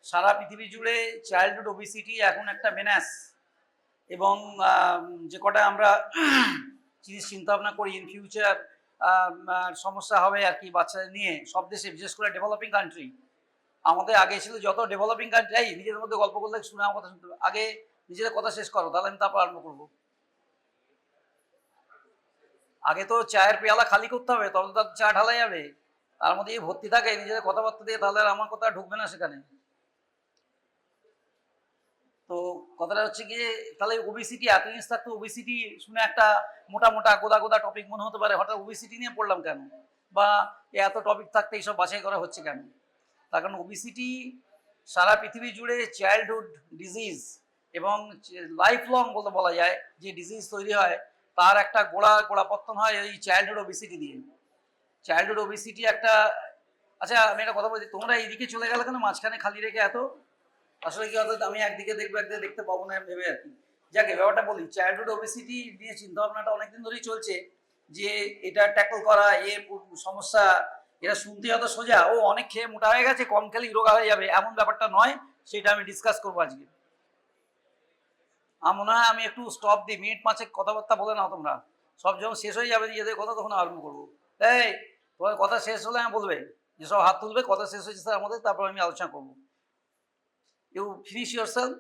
সারা পৃথিবী জুড়ে childhood obesity এখন একটা মেনাস, এবং যে কটা আমরা জিনিস চিন্তা ভাবনা করি ইন ফিউচার সমস্যা হবে আর কি বাচ্চাদের নিয়ে, সব দেশে বিশেষ করে ডেভেলপিং কান্ট্রি। আমাদের আগে ছিল যত ডেভেলপিং কান্ট্রি, এই নিজেদের মধ্যে গল্প করলে শুনে আমার কথা শুনতে হবে, আগে নিজেদের কথা শেষ করো তাহলে আমি তারপর আরম্ভ করবো। আগে তো চায়ের পেয়ালা খালি করতে হবে, তবে তো চা ঢালা যাবে, তার মধ্যে ভর্তি থাকে নিজেদের কথাবার্তা দিয়ে, তাহলে আর আমার কথা ঢুকবে না সেখানে। তো কথাটা হচ্ছে গিয়ে, তাহলে ওবিসিটি এত জিনিস থাকতো, ওবিসিটি শুনে একটা মোটা মোটা গোদা গোদা টপিক মনে হতে পারে, হঠাৎ ওবিসিটি নিয়ে পড়লাম কেন, বা এত টপিক থাকতে এইসব বাছাই করা হচ্ছে কেন? তার কারণ ওবিসিটি সারা পৃথিবী জুড়ে চাইল্ডহুড ডিজিজ এবং লাইফ লং বলতে বলা যায় যে ডিজিজ তৈরি হয়, তার একটা গোড়াপত্তন হয় এই চাইল্ডহুড ওবিসিটি দিয়ে। চাইল্ডহুড ওবিসিটি একটা, আচ্ছা আমি একটা কথা বলছি, তোমরা এইদিকে চলে গেলে কেন মাঝখানে খালি রেখে? এত আসলে কি অর্থাৎ আমি একদিকে দেখবো একদিকে দেখতে পাবো না ভেবে আর কি। যাকে ব্যাপারটা বলি, চাইল্ডহুড ওবেসিটি নিয়ে চিন্তা ভাবনাটা অনেকদিন ধরেই চলছে, যে এটা ট্যাকল করা সমস্যা। এটা শুনতে হয়তো সোজা, ও অনেক খেয়ে মোটা হয়ে গেছে, কম খেলেই রোগা হয়ে যাবে, এমন ব্যাপারটা নয়। সেটা আমি ডিসকাস করবো আজকে। আমার মনে হয় আমি একটু স্টপ দিই, মিনিট 5 কথাবার্তা বলে নাও তোমরা, সব যখন শেষ হয়ে যাবে নিজেদের কথা তখন আরম্ভ করবো। এই তোমার কথা শেষ হলে আমি বলবে, যেসব হাত তুলবে কথা শেষ হয়েছে স্যার আমাদের, তারপর আমি আলোচনা করবো। You finish yourself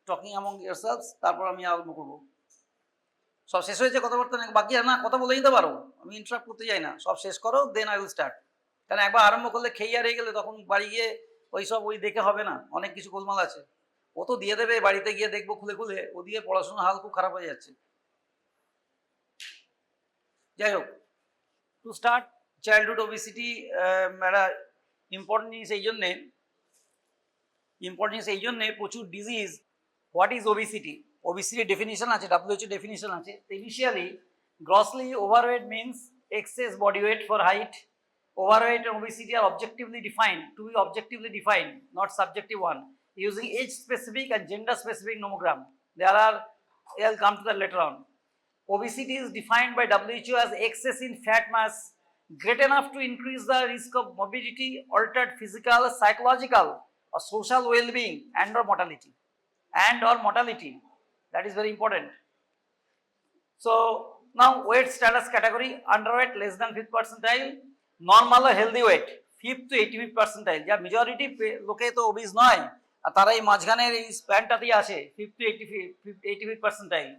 talking among yourselves, তারপর আমি আরম্ভ করবো। সব শেষ হয়েছে কথাবার্তা, বাকি আর না কথা বলে নিতে পারো, আমি ইন্টারাপ্ট করতে যাই না, সব শেষ করো দেন আই উইল স্টার্ট। কারণ একবার আরম্ভ করলে খেয়ে আর গেলে তখন বাড়ি গিয়ে ওই দেখে হবে না, অনেক কিছু গোলমাল আছে। ও তো দিয়ে দেবে, বাড়িতে গিয়ে দেখবো খুলে খুলে, ও দিয়ে পড়াশোনার হাল খুব খারাপ হয়ে যাচ্ছে। যাই হোক, টু স্টার্ট, চাইল্ডহুড ওবিসিটি একটা ইম্পর্টেন্ট জিনিস এই জন্যে প্রচুর disease. What is obesity? Obesity definition আছে, WHO ডেফিনিশন আছে। Initially grossly overweight means excess body weight for height. Overweight and obesity are objectively defined, not subjective one, using age-specific and gender-specific nomogram. I'll come to that later on. Obesity is defined by WHO as excess in fat mass great enough to increase the risk of morbidity, altered physical, psychological, or social well-being, and or mortality. That is very important. So now weight status category: underweight less than 5th percentile, normal or healthy weight 5th to 85th percentile. যা majority লোকে তো ওবিস নয়, আর তারা এই মাঝখানের এই স্প্যানটাতেই আসে 5th to 85th percentile.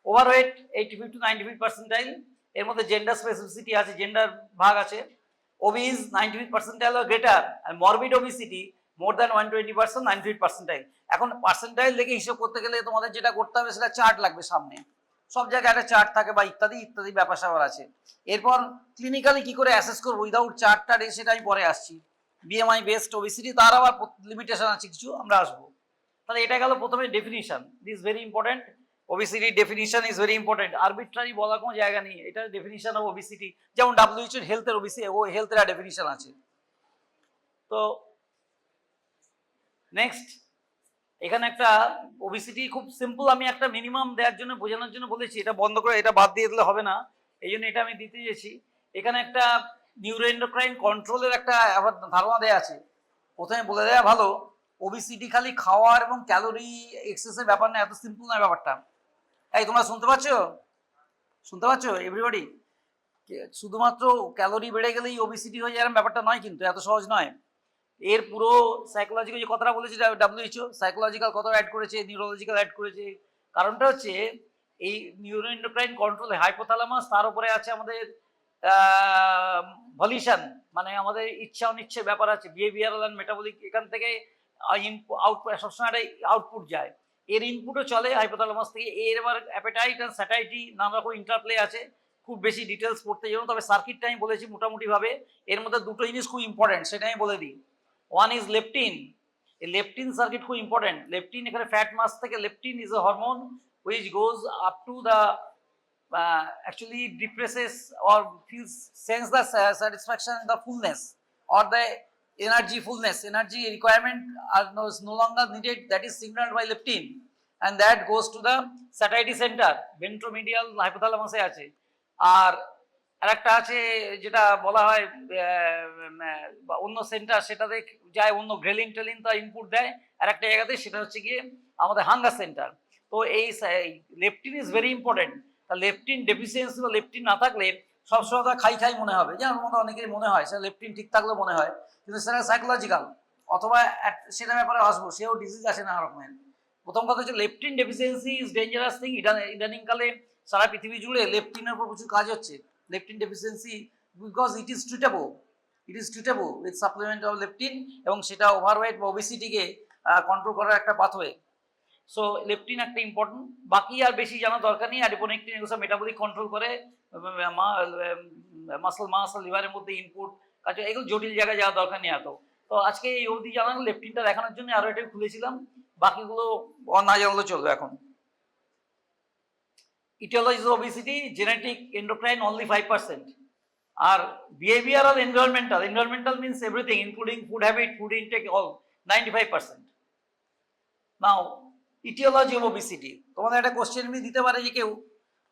Overweight 85th to 95th percentile, এর মধ্যে জেন্ডার স্পেসিফিসিটি আছে, জেন্ডার ভাগ আছে। Obese 95th percentile or greater, আর morbid obesity more than 120%, 95th percentile. এখন পার্সেন্টাইল দেখে হিসাব করতে গেলে তোমাদের যেটা করতে হবে সেটা চার্ট লাগবে সামনে, সব জায়গায় একটা চার্ট থাকে বা ইত্যাদি ইত্যাদি ব্যাপার স্যাপার আছে। এরপর ক্লিনিক্যালি কি করে অ্যাসেস করবো উইদাউট চার্টটা, সেটা আমি পরে আসছি। বিএমআই বেসড ওবিসিটি, তার আবার লিমিটেশন আছে কিছু, আমরা আসবো। তাহলে এটা গেল প্রথমে definition, this very important. Obesity definition is very important, arbitrary বলার কোনো জায়গা নেই। এটা ডেফিনিশন অফ ওবিসিটি, যেমন WHO হেলথের ওবিসিটি, ও হেলথের ডেফিনিশন আছে। তো নেক্সট, এখানে একটা ওবিসিটি খুব সিম্পল, আমি একটা মিনিমাম দেওয়ার জন্য বোঝানোর জন্য বলেছি, এটা বন্ধ করে এটা বাদ দিয়ে দিলে হবে না, এই জন্য এটা আমি দিতে চেয়েছি। এখানে একটা নিউরোএন্ডোক্রাইন কন্ট্রোলের একটা ধারণা দেওয়া আছে। প্রথমে বলে দেওয়া ভালো, ওবিসিটি খালি খাওয়ার এবং ক্যালোরি এক্সেসের ব্যাপার না, এত সিম্পল নয় ব্যাপারটা। এই তোমরা শুনতে পাচ্ছ এভরিবডি? শুধুমাত্র ক্যালোরি বেড়ে গেলেই ওবিসিটি হয়ে যায় ব্যাপারটা নয়, কিন্তু এত সহজ নয়। এর পুরো সাইকোলজিক্যাল যে কথাটা বলেছে WHO, সাইকোলজিক্যাল কথা অ্যাড করেছে, নিউরোলজিক্যাল অ্যাড করেছে। কারণটা হচ্ছে এই নিউরোএন্ডোক্রাইন কন্ট্রোলে হাইপোথ্যালামাস, তার উপরে আছে আমাদের ভলিউশন, মানে আমাদের ইচ্ছা অনিচ্ছের ব্যাপার আছে, বিহেভিয়ারাল অ্যান্ড মেটাবলিক। এখান থেকে সবসময় একটা আউটপুট যায়, এর ইনপুটও চলে হাইপোথ্যালামাস থেকে। এর এবার অ্যাপেটাইট অ্যান্ড স্যাটাইটি নানা রকম ইন্টারপ্লে আছে, খুব বেশি ডিটেলস পড়তে যাবো। তবে সার্কিটটা আমি বলেছি মোটামুটিভাবে। এর মধ্যে দুটো জিনিস খুব ইম্পর্টেন্ট, সেটা আমি বলে দিই। One is leptin. এই লেপটিন সার্কিট খুব ইম্পর্টেন্ট। লেপটিন, এখানে ফ্যাট মাস থেকে leptin is a hormone which goes up to the actually depresses or feels sense the satisfaction, the fullness or the energy requirement are no longer needed, that is signaled by leptin, and that goes to the satiety center, ventromedial hypothalamus এ আছে। আর আর একটা আছে যেটা বলা হয় অন্য centre সেটাতে যায় অন্য গ্রেলিন টেলিন তার ইনপুট দেয়, আর একটা জায়গাতে সেটা হচ্ছে গিয়ে আমাদের হাঙ্গার সেন্টার। তো এই লেপটিন ইজ ভেরি ইম্পর্টেন্ট। তা লেপটিন ডেফিসিয়েন্সি বা লেপটিন না থাকলে সবসময় তার খাই খাই মনে হবে, যেমন মতো অনেকেরই মনে হয় সেটা লেপটিন ঠিক থাকলেও মনে হয়, কিন্তু সেটা সাইকোলজিক্যাল, অথবা সেটা ব্যাপারে আসবো, সেও ডিজিজ আছে নানা রকমের। প্রথম কথা হচ্ছে leptin deficiency is dangerous thing. ইদানিংকালে সারা পৃথিবী জুড়ে লেপটিনের উপর প্রচুর কাজ হচ্ছে। Leptin deficiency because it is treatable with supplement of leptin, এবং সেটা ওভারওয়েট বা ওবেসিটিকে কন্ট্রোল করার একটা পাথওয়ে। সো লেপটিন একটা ইম্পর্টেন্ট, বাকি আর বেশি জানা দরকার নেই। অ্যাডিপোনেকটিন এগুলো মেটাবলিক কন্ট্রোল করে, মাসল লিভারের মধ্যে ইনপুট কাজ, এগুলো জটিল জায়গায় যাওয়ার দরকার নেই এত। তো আজকে এই অবধি জানানো লেপটিনটা দেখানোর জন্য আরো এটা খুলেছিলাম, বাকিগুলো না জানলে চলবে। এখন etiologies of obesity, genetic, endocrine only 5%, R behavioral, environmental means everything including food habit, food intake, all 95%. Now etiology of obesity, তোমাদের একটা কোশ্চেন আমি দিতে পারে যে কেউ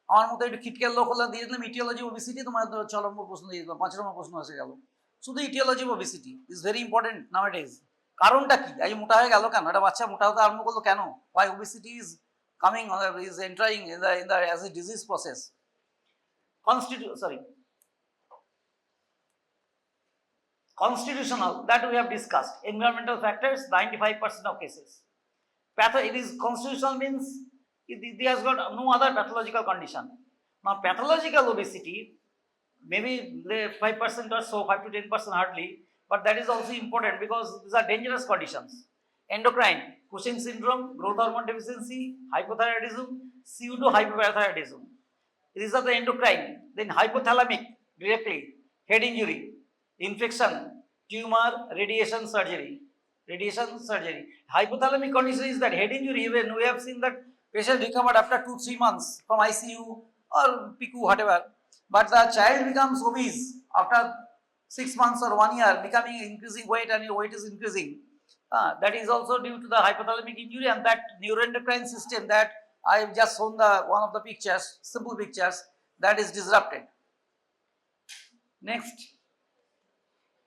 আমার মতো একটু খিটকের লোক হলে দিয়ে দিলাম etiology of obesity, তোমার 6 নম্বর প্রশ্ন দিয়ে দিলাম, 5 নম্বর প্রশ্ন এসে গেল। শুধু etiology of obesity is very important nowadays. কারণটা কি, আজ মোটা হয়ে গেল কেন, একটা বাচ্চা মোটা হতে আরম্ভ করলো কেন, why obesity is coming is entering in the as a disease process. Constitutional, that we have discussed. Environmental factors, 95% of cases. It is constitutional means it has got no other pathological condition. Now pathological obesity, maybe 5% or so, 5 to 10% hardly, but that is also important because these are dangerous conditions. Endocrine, Cushing syndrome, growth hormone deficiency, hypothyroidism, pseudo-hypoparathyroidism. These are the endocrine. Then hypothalamic, directly, head injury, infection, tumor, radiation surgery. Hypothalamic condition is that head injury, even we have seen that patient recovered after 2-3 months from ICU or PICU, whatever. But the child becomes obese after 6 months or 1 year, becoming increasing weight, and your weight is increasing. That is also due to the hypothalamic injury, and that neuroendocrine system that I have just shown one of the pictures, simple pictures, that is disrupted. Next,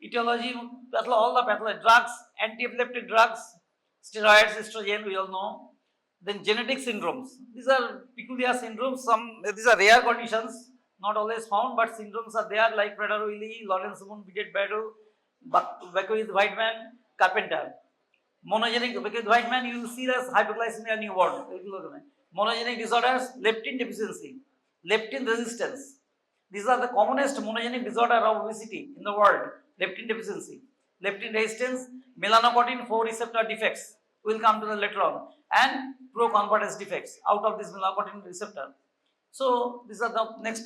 etiology, all the pathology, drugs, anti-epileptic drugs, steroids, estrogen, we all know. Then genetic syndromes. These are peculiar syndromes. These are rare conditions, not always found, but syndromes are there, like Prader-Willi, Lawrence-Boone, Biget-Bardo, Beckwith-Whiteman, Carpenter. Monogenic Beckwith-Whiteman, you will see as hypoglycemia newborn. Monogenic disorders, leptin deficiency, leptin resistance. These are the commonest monogenic disorder of obesity in the world. Leptin deficiency, leptin resistance, melanocortin 4 receptor defects, we'll come to that later on, and pro-convertase defects out of this melanocortin receptor. So these are the next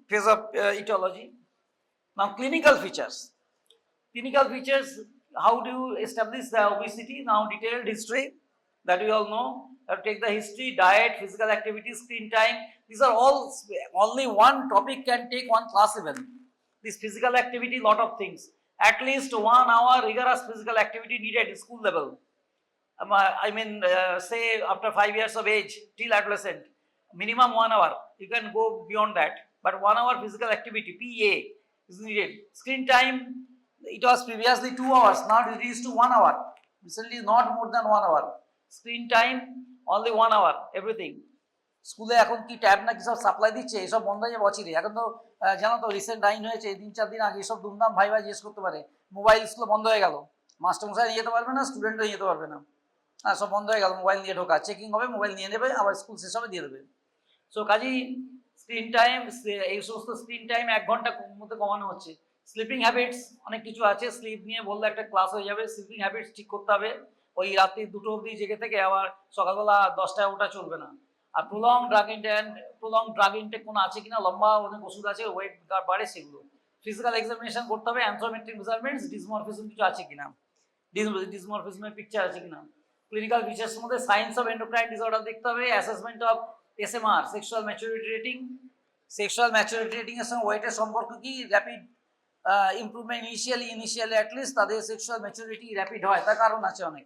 phase of etiology. Now clinical features, how do you establish the obesity? Now detailed history that we all know. Take the history, diet, physical activity, screen time. These are all, only one topic can take one class even. This physical activity, lot of things. At least 1 hour rigorous physical activity needed at school level. I mean, say after 5 years of age till adolescent, minimum 1 hour. You can go beyond that, but 1 hour physical activity, PA, is needed. Screen time, it was previously 2 hours, now it is to 1 hour. Recently, not more than 1 hour. Screen time, only 1 hour, everything. স্কুলে এখন কি tab না কি সব supply দিচ্ছে, এসব বন্ধ হয়ে যাবে অচিরে। এখন তো জানো তো রিসেন্ট আইন হয়েছে 3-4 দিন আগে, এসব দুমদাম ভাই জিজ্ঞেস করতে পারে, মোবাইল স্কুলে বন্ধ হয়ে গেল, মাস্টারমশাই নিয়ে যেতে পারবে না, স্টুডেন্টও নিয়ে যেতে পারবে না, সব বন্ধ হয়ে গেল, মোবাইল নিয়ে ঢোকা, চেকিং হবে, মোবাইল নিয়ে নেবে, আবার স্কুল শেষ হবে দিয়ে দেবে। সো কাজেই স্ক্রিন টাইম, এই সমস্ত স্ক্রিন টাইম 1 ঘন্টার মধ্যে কমানো হচ্ছে। স্লিপিং হ্যাবিটস, অনেক কিছু আছে, স্লিপ নিয়ে বললে একটা ক্লাস হয়ে যাবে। স্লিপিং হ্যাবিটস ঠিক করতে হবে, ওই রাত্রি 2টো অবধি জেগে থেকে আবার সকালবেলা 10টায় ওটা চলবে না। আর প্রলং ড্রাগ ইনটেক কোনো আছে কিনা, লম্বা অনেক ওষুধ আছে, ওয়েট বাড়ে, সেগুলো। ফিজিক্যাল এক্সামিনেশন করতে হবে, অ্যানথ্রোমেট্রিক মেজারমেন্টস, ডিসমরফিজম কিছু আছে কিনা, ডিসমরফিজমের পিকচার আছে কিনা। ক্লিনিক্যাল ফিচার্স মধ্যে সাইন্স অফ এন্ডোক্রাইন ডিসঅর্ডার দেখতে হবে, assessment of SMR, sexual maturity rating এর সঙ্গে ওয়েটের সম্পর্ক কি, র্যাপিড ইমপ্রুভমেন্ট ইনিশিয়ালি অ্যাটলিস্ট তাদের সেক্সুয়াল ম্যাচুরিটি র্যাপিড হয়, তার কারণ আছে অনেক,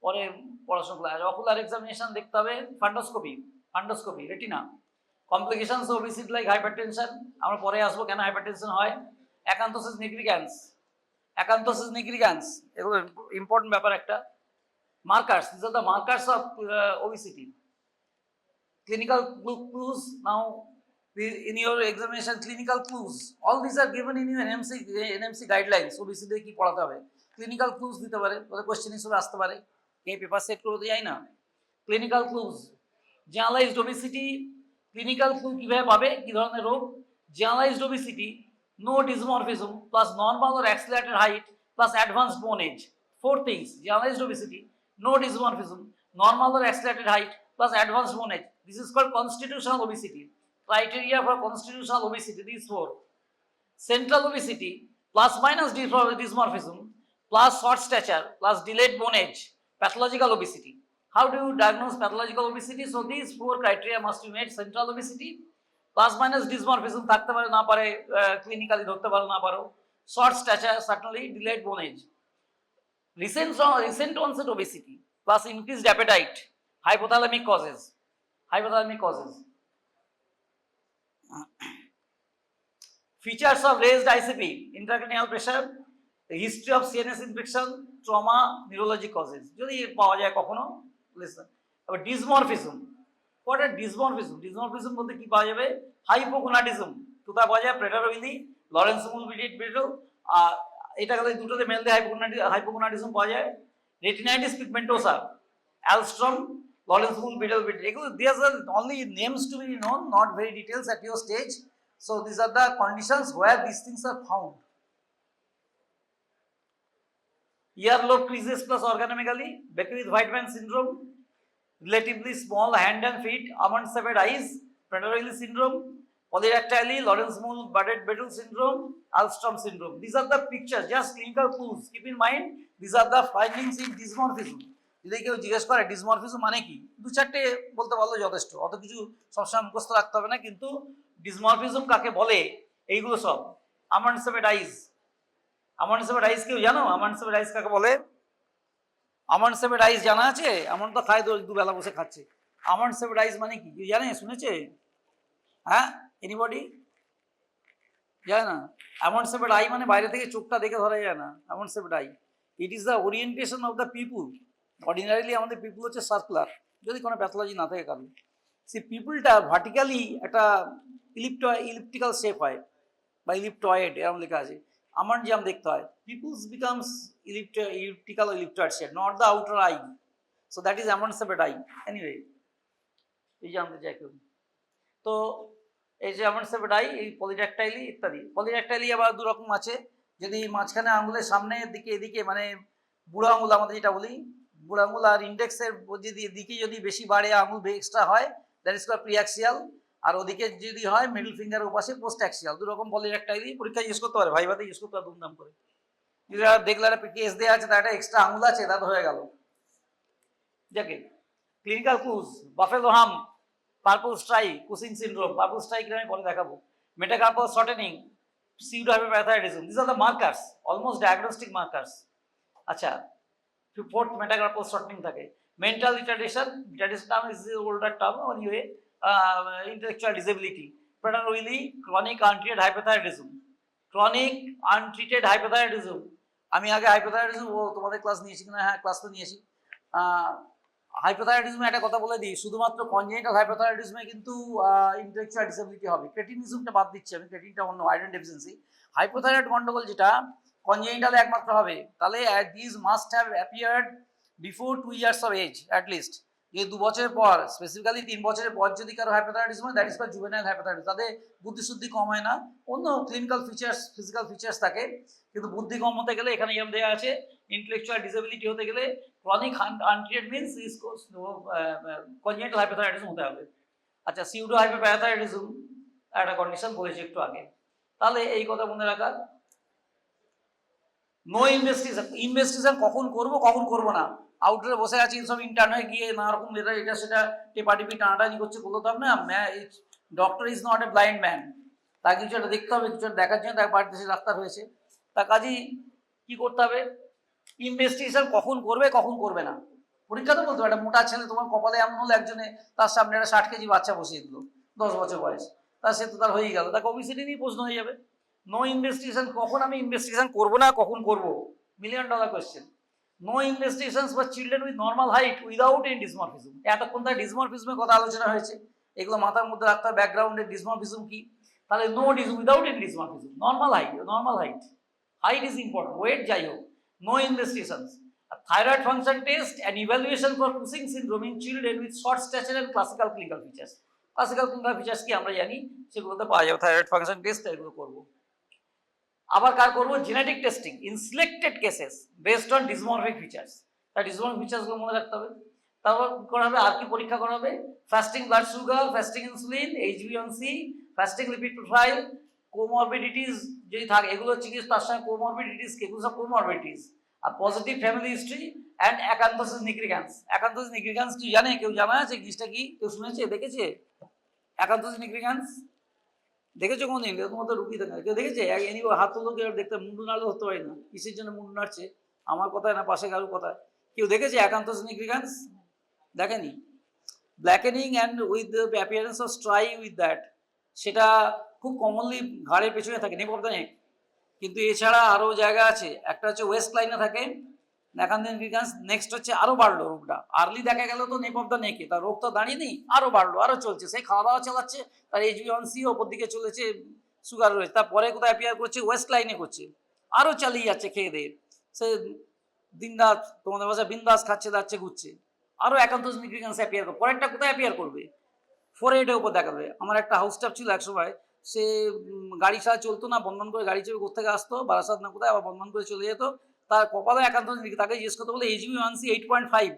পরে পড়াশোনা। অকুলার এক্সামিনেশন দেখতে হবে, ফান্ডোস্কোপি retina, complications obesity like hypertension, আমরা পরে আসবো কেন হাইপারটেনশন হয়। অ্যাকান্থোসিস নিগ্রিগ্যান্স, অ্যাকান্থোসিস নিগ্রিগ্যান্স এগুলো ইম্পর্টেন্ট ব্যাপার একটা। Markers, this are the markers of obesity. Clinical clues, now in your examination clinical clues, all these are given in your NMC guidelines. obesity কি পড়াতে হবে, clinical clues দিতে পারে, ওদের কোশ্চেন হিসেবে আসতে পারে, এই পেপার সেট করে দেয় না। clinical clues, generalized obesity, clinical clue কিভাবে পাবে, কি ধরনের রোগ। generalized obesity, no dysmorphism plus normal or accelerated height plus advanced bone age. Four things: generalized obesity, no dysmorphism, normal or accelerated height plus advanced bone age. This is called constitutional obesity. Criteria for constitutional obesity, these four: central obesity plus minus dysmorphism plus short stature plus delayed bone age, pathological obesity. How do you diagnose pathological obesity? So these four criteria must be met: central obesity, plus minus dysmorphism থাকতে পারে না পারে, clinically ধরতে পারো না পারো, short stature certainly, delayed bone age. Recent onset obesity plus increased appetite, hypothalamic causes, hypothalamic causes. Features of raised ICP, intracranial pressure, the history of CNS infection, trauma, neurologic causes. যদি পাওয়া যায় কখনো listen. আবার dysmorphism, what a dysmorphism, dysmorphism বলতে কি পাওয়া যাবে, hypogonadism, কোথা পাওয়া যায়, প্রেটারোইলি, লরেন্স মুল বিটল, এটা গেলে দুটোতে মেলতে hypogonadism পাওয়া যায়, retinitis pigmentosa, Alstrom, লরেন্স মুল বিটল, এগুলো these are only names to be known, not very details at your stage. So these are the conditions where these things are found. Earlobe creases plus organomegaly, Beckwith-Whiteman syndrome, relatively small hand and feet, almond-shaped eyes, Prader-Willi syndrome, polydactyly, Lawrence-Moore Bardet-Biedl syndrome, Alstrom syndrome. These are the pictures, just clinical clues. Keep in mind, these are the findings in dysmorphism. যদি কেউ জিজ্ঞেস করে ডিসমরফিজম মানে কি, দু চারটে বলতে পারলে যথেষ্ট, অত কিছু সবসময় মুখস্থ রাখতে হবে না। কিন্তু ডিসমরফিজম কাকে বলে এইগুলো সব, আমন্ড-শেপড আইজ, আমন্ড-শেপড আইজ কেউ জানো, আমন্ড-শেপড আইজ কাকে বলে? আমন্ড-শেপড আইজ জানা আছে? আমন্ড তো খায়, দুবেলা বসে খাচ্ছে। আমন্ড-শেপড আইজ মানে কি, কেউ জানে, শুনেছে? হ্যাঁ, এনিবডি জানে না? আমন্ড-শেপড আই মানে বাইরে থেকে চোখটা দেখে ধরা যায় না। Almond-shaped I, it is the orientation of the people. Ordinarily আমাদের পিপুল হচ্ছে সার্কুলার, যদি কোনো প্যাথোলজি না থাকে কারণ। সেই পিপুলটা ভার্টিক্যালি একটা ইলিপ্টিক্যাল শেপ হয় বা ইলিপ্টয়েড, এরকম লেখা আছে। আমার যেমন দেখতে হয়, peoples becomes elliptical or elliptoid shape, not the outer eye. So that is amond-shaped eye. Anyway, এই জানতে চাই কেউ? তো এই যে amond-shaped eye, এই পলিড্যাকটাইলি ইত্যাদি। পলিড্যাকটাইলি আবার দু রকম আছে। যদি মাঝখানে আঙুলের সামনের দিকে এদিকে, মানে বুড়ো আঙুল আমরা যেটা বলি, বুড়ো আঙুল আর ইন্ডেক্সের যদি দিকে যদি বেশি বাড়ে, আঙুল এক্সট্রা হয়, দ্যাট ইজ কল্ড প্রিঅ্যাক্সিয়াল। আর ওদিকে যদি হয় মিডল ফিঙ্গারের ওপাশে পোস্ট অ্যাক্সিয়াল। দু রকম পলিড্যাকটাইলি পরীক্ষা ইউজ করতে পারে, ভাইভাতে ইউজ করতে পারে ধুমধাম করে। যদি দেখলে একটা কেস দেওয়া আছে, তার একটা এক্সট্রা আঙুল আছে, তা তো হয়ে গেল। যাকে clinical clues, buffalo hump, purple striae, Cushing syndrome, purple striae আমি পরে দেখাবো, metacarpal shortening, pseudohypoparathyroidism, these are the markers, almost diagnostic markers. আচ্ছা, fourth metacarpal shortening থাকে। mental retardation, retardation term is the older term, anyway, intellectual disability, Prader-Willi, chronic untreated hypothyroidism, chronic untreated hypothyroidism। আমি আগে hypothyroidism, ও তোমাদের class নিয়েছি কিনা, হ্যাঁ class তো নিয়েছি। হাইপোথাইরয়েডিজমে একটা কথা বলে দিই, শুধুমাত্র কনজেনিটাল হাইপোথাইরয়েডিজমে কিন্তু ইন্টেলেকচুয়াল ডিসেবিলিটি হবে। ক্রেটিনিজমটা বাদ দিচ্ছি আমি, ক্রেটিনটা অন্য, আয়রন ডেফিসিয়েন্সি। হাইপোথাইরয়েড গন্ডগোল যেটা কনজেনিটালে একমাত্র হবে, তাহলে this must have appeared before 2 years of age at least। যে 2 বছরের পর, স্পেসিফিক্যালি 3 বছরের পর যদি কারো হাইপোথাইরয়েডিজম হয়, that is called juvenile hypothyroidism. তাদের বুদ্ধিশুদ্ধি কম হয় না, অন্য ক্লিনিক্যাল ফিচার্স, ফিজিক্যাল ফিচার্স থাকে, কিন্তু বুদ্ধি কম হতে গেলে এখানে এম দেওয়া আছে, ইন্টেলেকচুয়াল ডিসেবিলিটি হতে গেলে chronic untreated means is congenital hypothyroidism হতে হবে। আচ্ছা, সিউডো হাইপোপ্যারাথাইরয়েডিজম একটা কন্ডিশন বলেছি একটু আগে, তাহলে এই কথা মনে রাখা। নো ইনভেস্টিগেশন কখন করব কখন করব না, আউটডোরে বসে আছি, সব ইন্টার্ন হয়ে গিয়ে নানা রকম এটা সেটা টেপাটিপি টানাটানি করছে, বলতে হবে না। Doctor is not a blind man, তাকে কিছু একটা দেখতে হবে, কিছু একটা দেখার জন্য তার বাড়িতে ডাক্তার হয়েছে, তার কাজেই কি করতে হবে, ইনভেস্টিগেশন কখন করবে কখন করবে না। পরীক্ষা তো বলতে হবে, একটা মোটা ছেলে তোমার কপালে এমন হলো, একজনে তার সামনে একটা 60 কেজি বাচ্চা বসিয়ে দিল, 10 বছর বয়স, সে তো তার হয়ে গেল, তাকে ওবিসিটি নিয়ে প্রশ্ন হয়ে যাবে। নো ইনভেস্টিগেশন, কখন আমি ইনভেস্টিগেশন করবো না, কখন করবো, $1,000,000 question. No investigations for children with normal height without any dysmorphism. এতক্ষণ তার ডিসমরফিজমের কথা আলোচনা হয়েছে, এগুলো মাথার মধ্যে রাখতে হবে, ব্যাকগ্রাউন্ডে ডিসমরফিজম কি। তাহলে no without any dysmorphism, normal height, height is important, weight যাই হোক, no investigations. Thyroid function test and evaluation for Cushing syndrome in children with short stature and classical clinical features. Classical clinical features কি আমরা জানি, সেগুলোতে পাওয়া যাবে, thyroid function test, এগুলো করবো। আবার কার করবো, genetic testing in selected cases based on dysmorphic features. তার ডিসমরফিক ফিচার্সগুলো মনে রাখতে হবে। তারপর করা হবে, আর কি পরীক্ষা করা হবে, fasting blood sugar, fasting insulin, HbA1c, fasting lipid profile, comorbidities যদি থাকে, এগুলো হচ্ছে কি তার সঙ্গে কোমরবিডিটিস, এগুলো সব কোমরবিডিটিস, আর positive family history and acanthosis nigricans. Acanthosis nigricans কি জানে, কেউ জানা আছে জিনিসটা কি, কেউ শুনেছে, দেখেছে অ্যাকান্থোসিস নিগ্রিগান্স? দেখেছো কোনদিন? এরকম তো রুগী থাকে, কেউ দেখেছে? হাত তুলো, কেউ দেখতে মুন্ডু নাড়লে ধরতে পারি না, কিসের জন্য মুন্ডু নাড়ছে, আমার কথায় না পাশে কারোর কথায়। কেউ দেখেছে অ্যাকান্থোসিস নিগ্রিগান্স? দেখেনি? Blackening and with the appearance of striae with that, সেটা খুব কমনলি ঘাড়ের পেছনে থাকে, নেপ অফ দ্য নেক। কিন্তু এছাড়া আরও জায়গা আছে, একটা হচ্ছে ওয়েস্ট লাইনে থাকে অ্যাকান্থোসিস নিগ্রিগান্স, নেক্সট হচ্ছে আরও বাড়লো রোগটা, আর্লি দেখা গেল তো নেপ অফ দ্য নেকে, তার রোগ তো দাঁড়িয়ে নেই, আরও বাড়লো, আরও চলছে, সেই খাওয়া দাওয়া চালাচ্ছে, তার HbA1c ওপর দিকে চলেছে, সুগার রয়েছে, তারপরে কোথায় অ্যাপিয়ার করছে, ওয়েস্ট লাইনে করছে, আরও চালিয়ে যাচ্ছে খেয়ে দিয়ে, সে দিনরাত তোমাদের ভাষায় বিন্দাস খাচ্ছে দাচ্ছে ঘুরছে, আরও অ্যাকান্থোসিস নিগ্রিগান্স অ্যাপিয়ার করবে। পরেরটা কোথায় অ্যাপিয়ার করবে, ফোরহেডের উপর দেখাবে। আমার একটা হাউস স্টাফ ছিল এক সময়, সে গাড়ি ছাড়া চলতো না, বন্ধন করে গাড়ি চেপে কোথেকে আসতো, বারাসাত না কোথায়, আবার বন্ধন করে চলে যেত, তার কপালে অ্যাকান্থোসিস, তাকে জিজ্ঞেস করতে বলে HbA1c 8.5,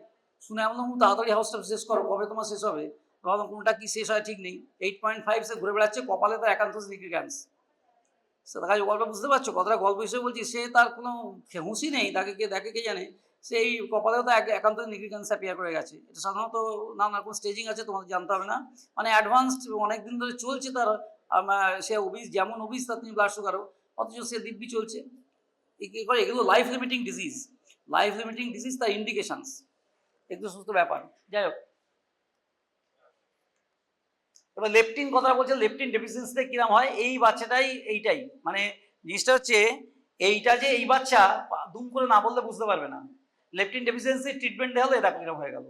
শুনে এমন তাড়াতাড়ি হাউস স্টাফ শেষ করো, কবে তোমার শেষ হবে, ভাবলাম কোনটা কি শেষ হয় ঠিক নেই, 8.5 সে ঘুরে বেড়াচ্ছে, কপালে তার অ্যাকান্থোসিস নিগ্রিগান্স। সে তাকে গল্প বুঝতে পারছো, কতটা গল্প হিসেবে বলছি, সে তার কোনো হুঁশি নেই, তাকে কে দেখে কে জানে, সেই কপালেও তো অ্যাকান্থোসিস নিগ্রিগান্স অ্যাপিয়ার করে গেছে। এটা সাধারণত নানা রকম স্টেজিং আছে, তোমাদের জানতে হবে না, মানে অ্যাডভান্সড অনেক দিন ধরে চলছে তার, সে ওবিস, যেমন ওবিস তার তিনি ব্লাড সুগারও, অথচ সে দিব্যি চলছে। কী করে, এগুলো লাইফ লিমিটিং ডিজিজ, তার ইন্ডিকেশনস, এগুলো সুস্থ ব্যাপার। যাই হোক, এবার লেপটিন কথা বলছে, লেপটিন ডেফিসিয়েন্সিতে কিরম হয়, এই বাচ্চাটাই এইটাই, মানে জিনিসটা হচ্ছে এইটা, যে এই বাচ্চা দুম করে না বললে বুঝতে পারবে না, লেপটিন ডেফিসিয়েন্সি ট্রিটমেন্ট দেওয়া হলে এটা কিরম হয়ে গেল,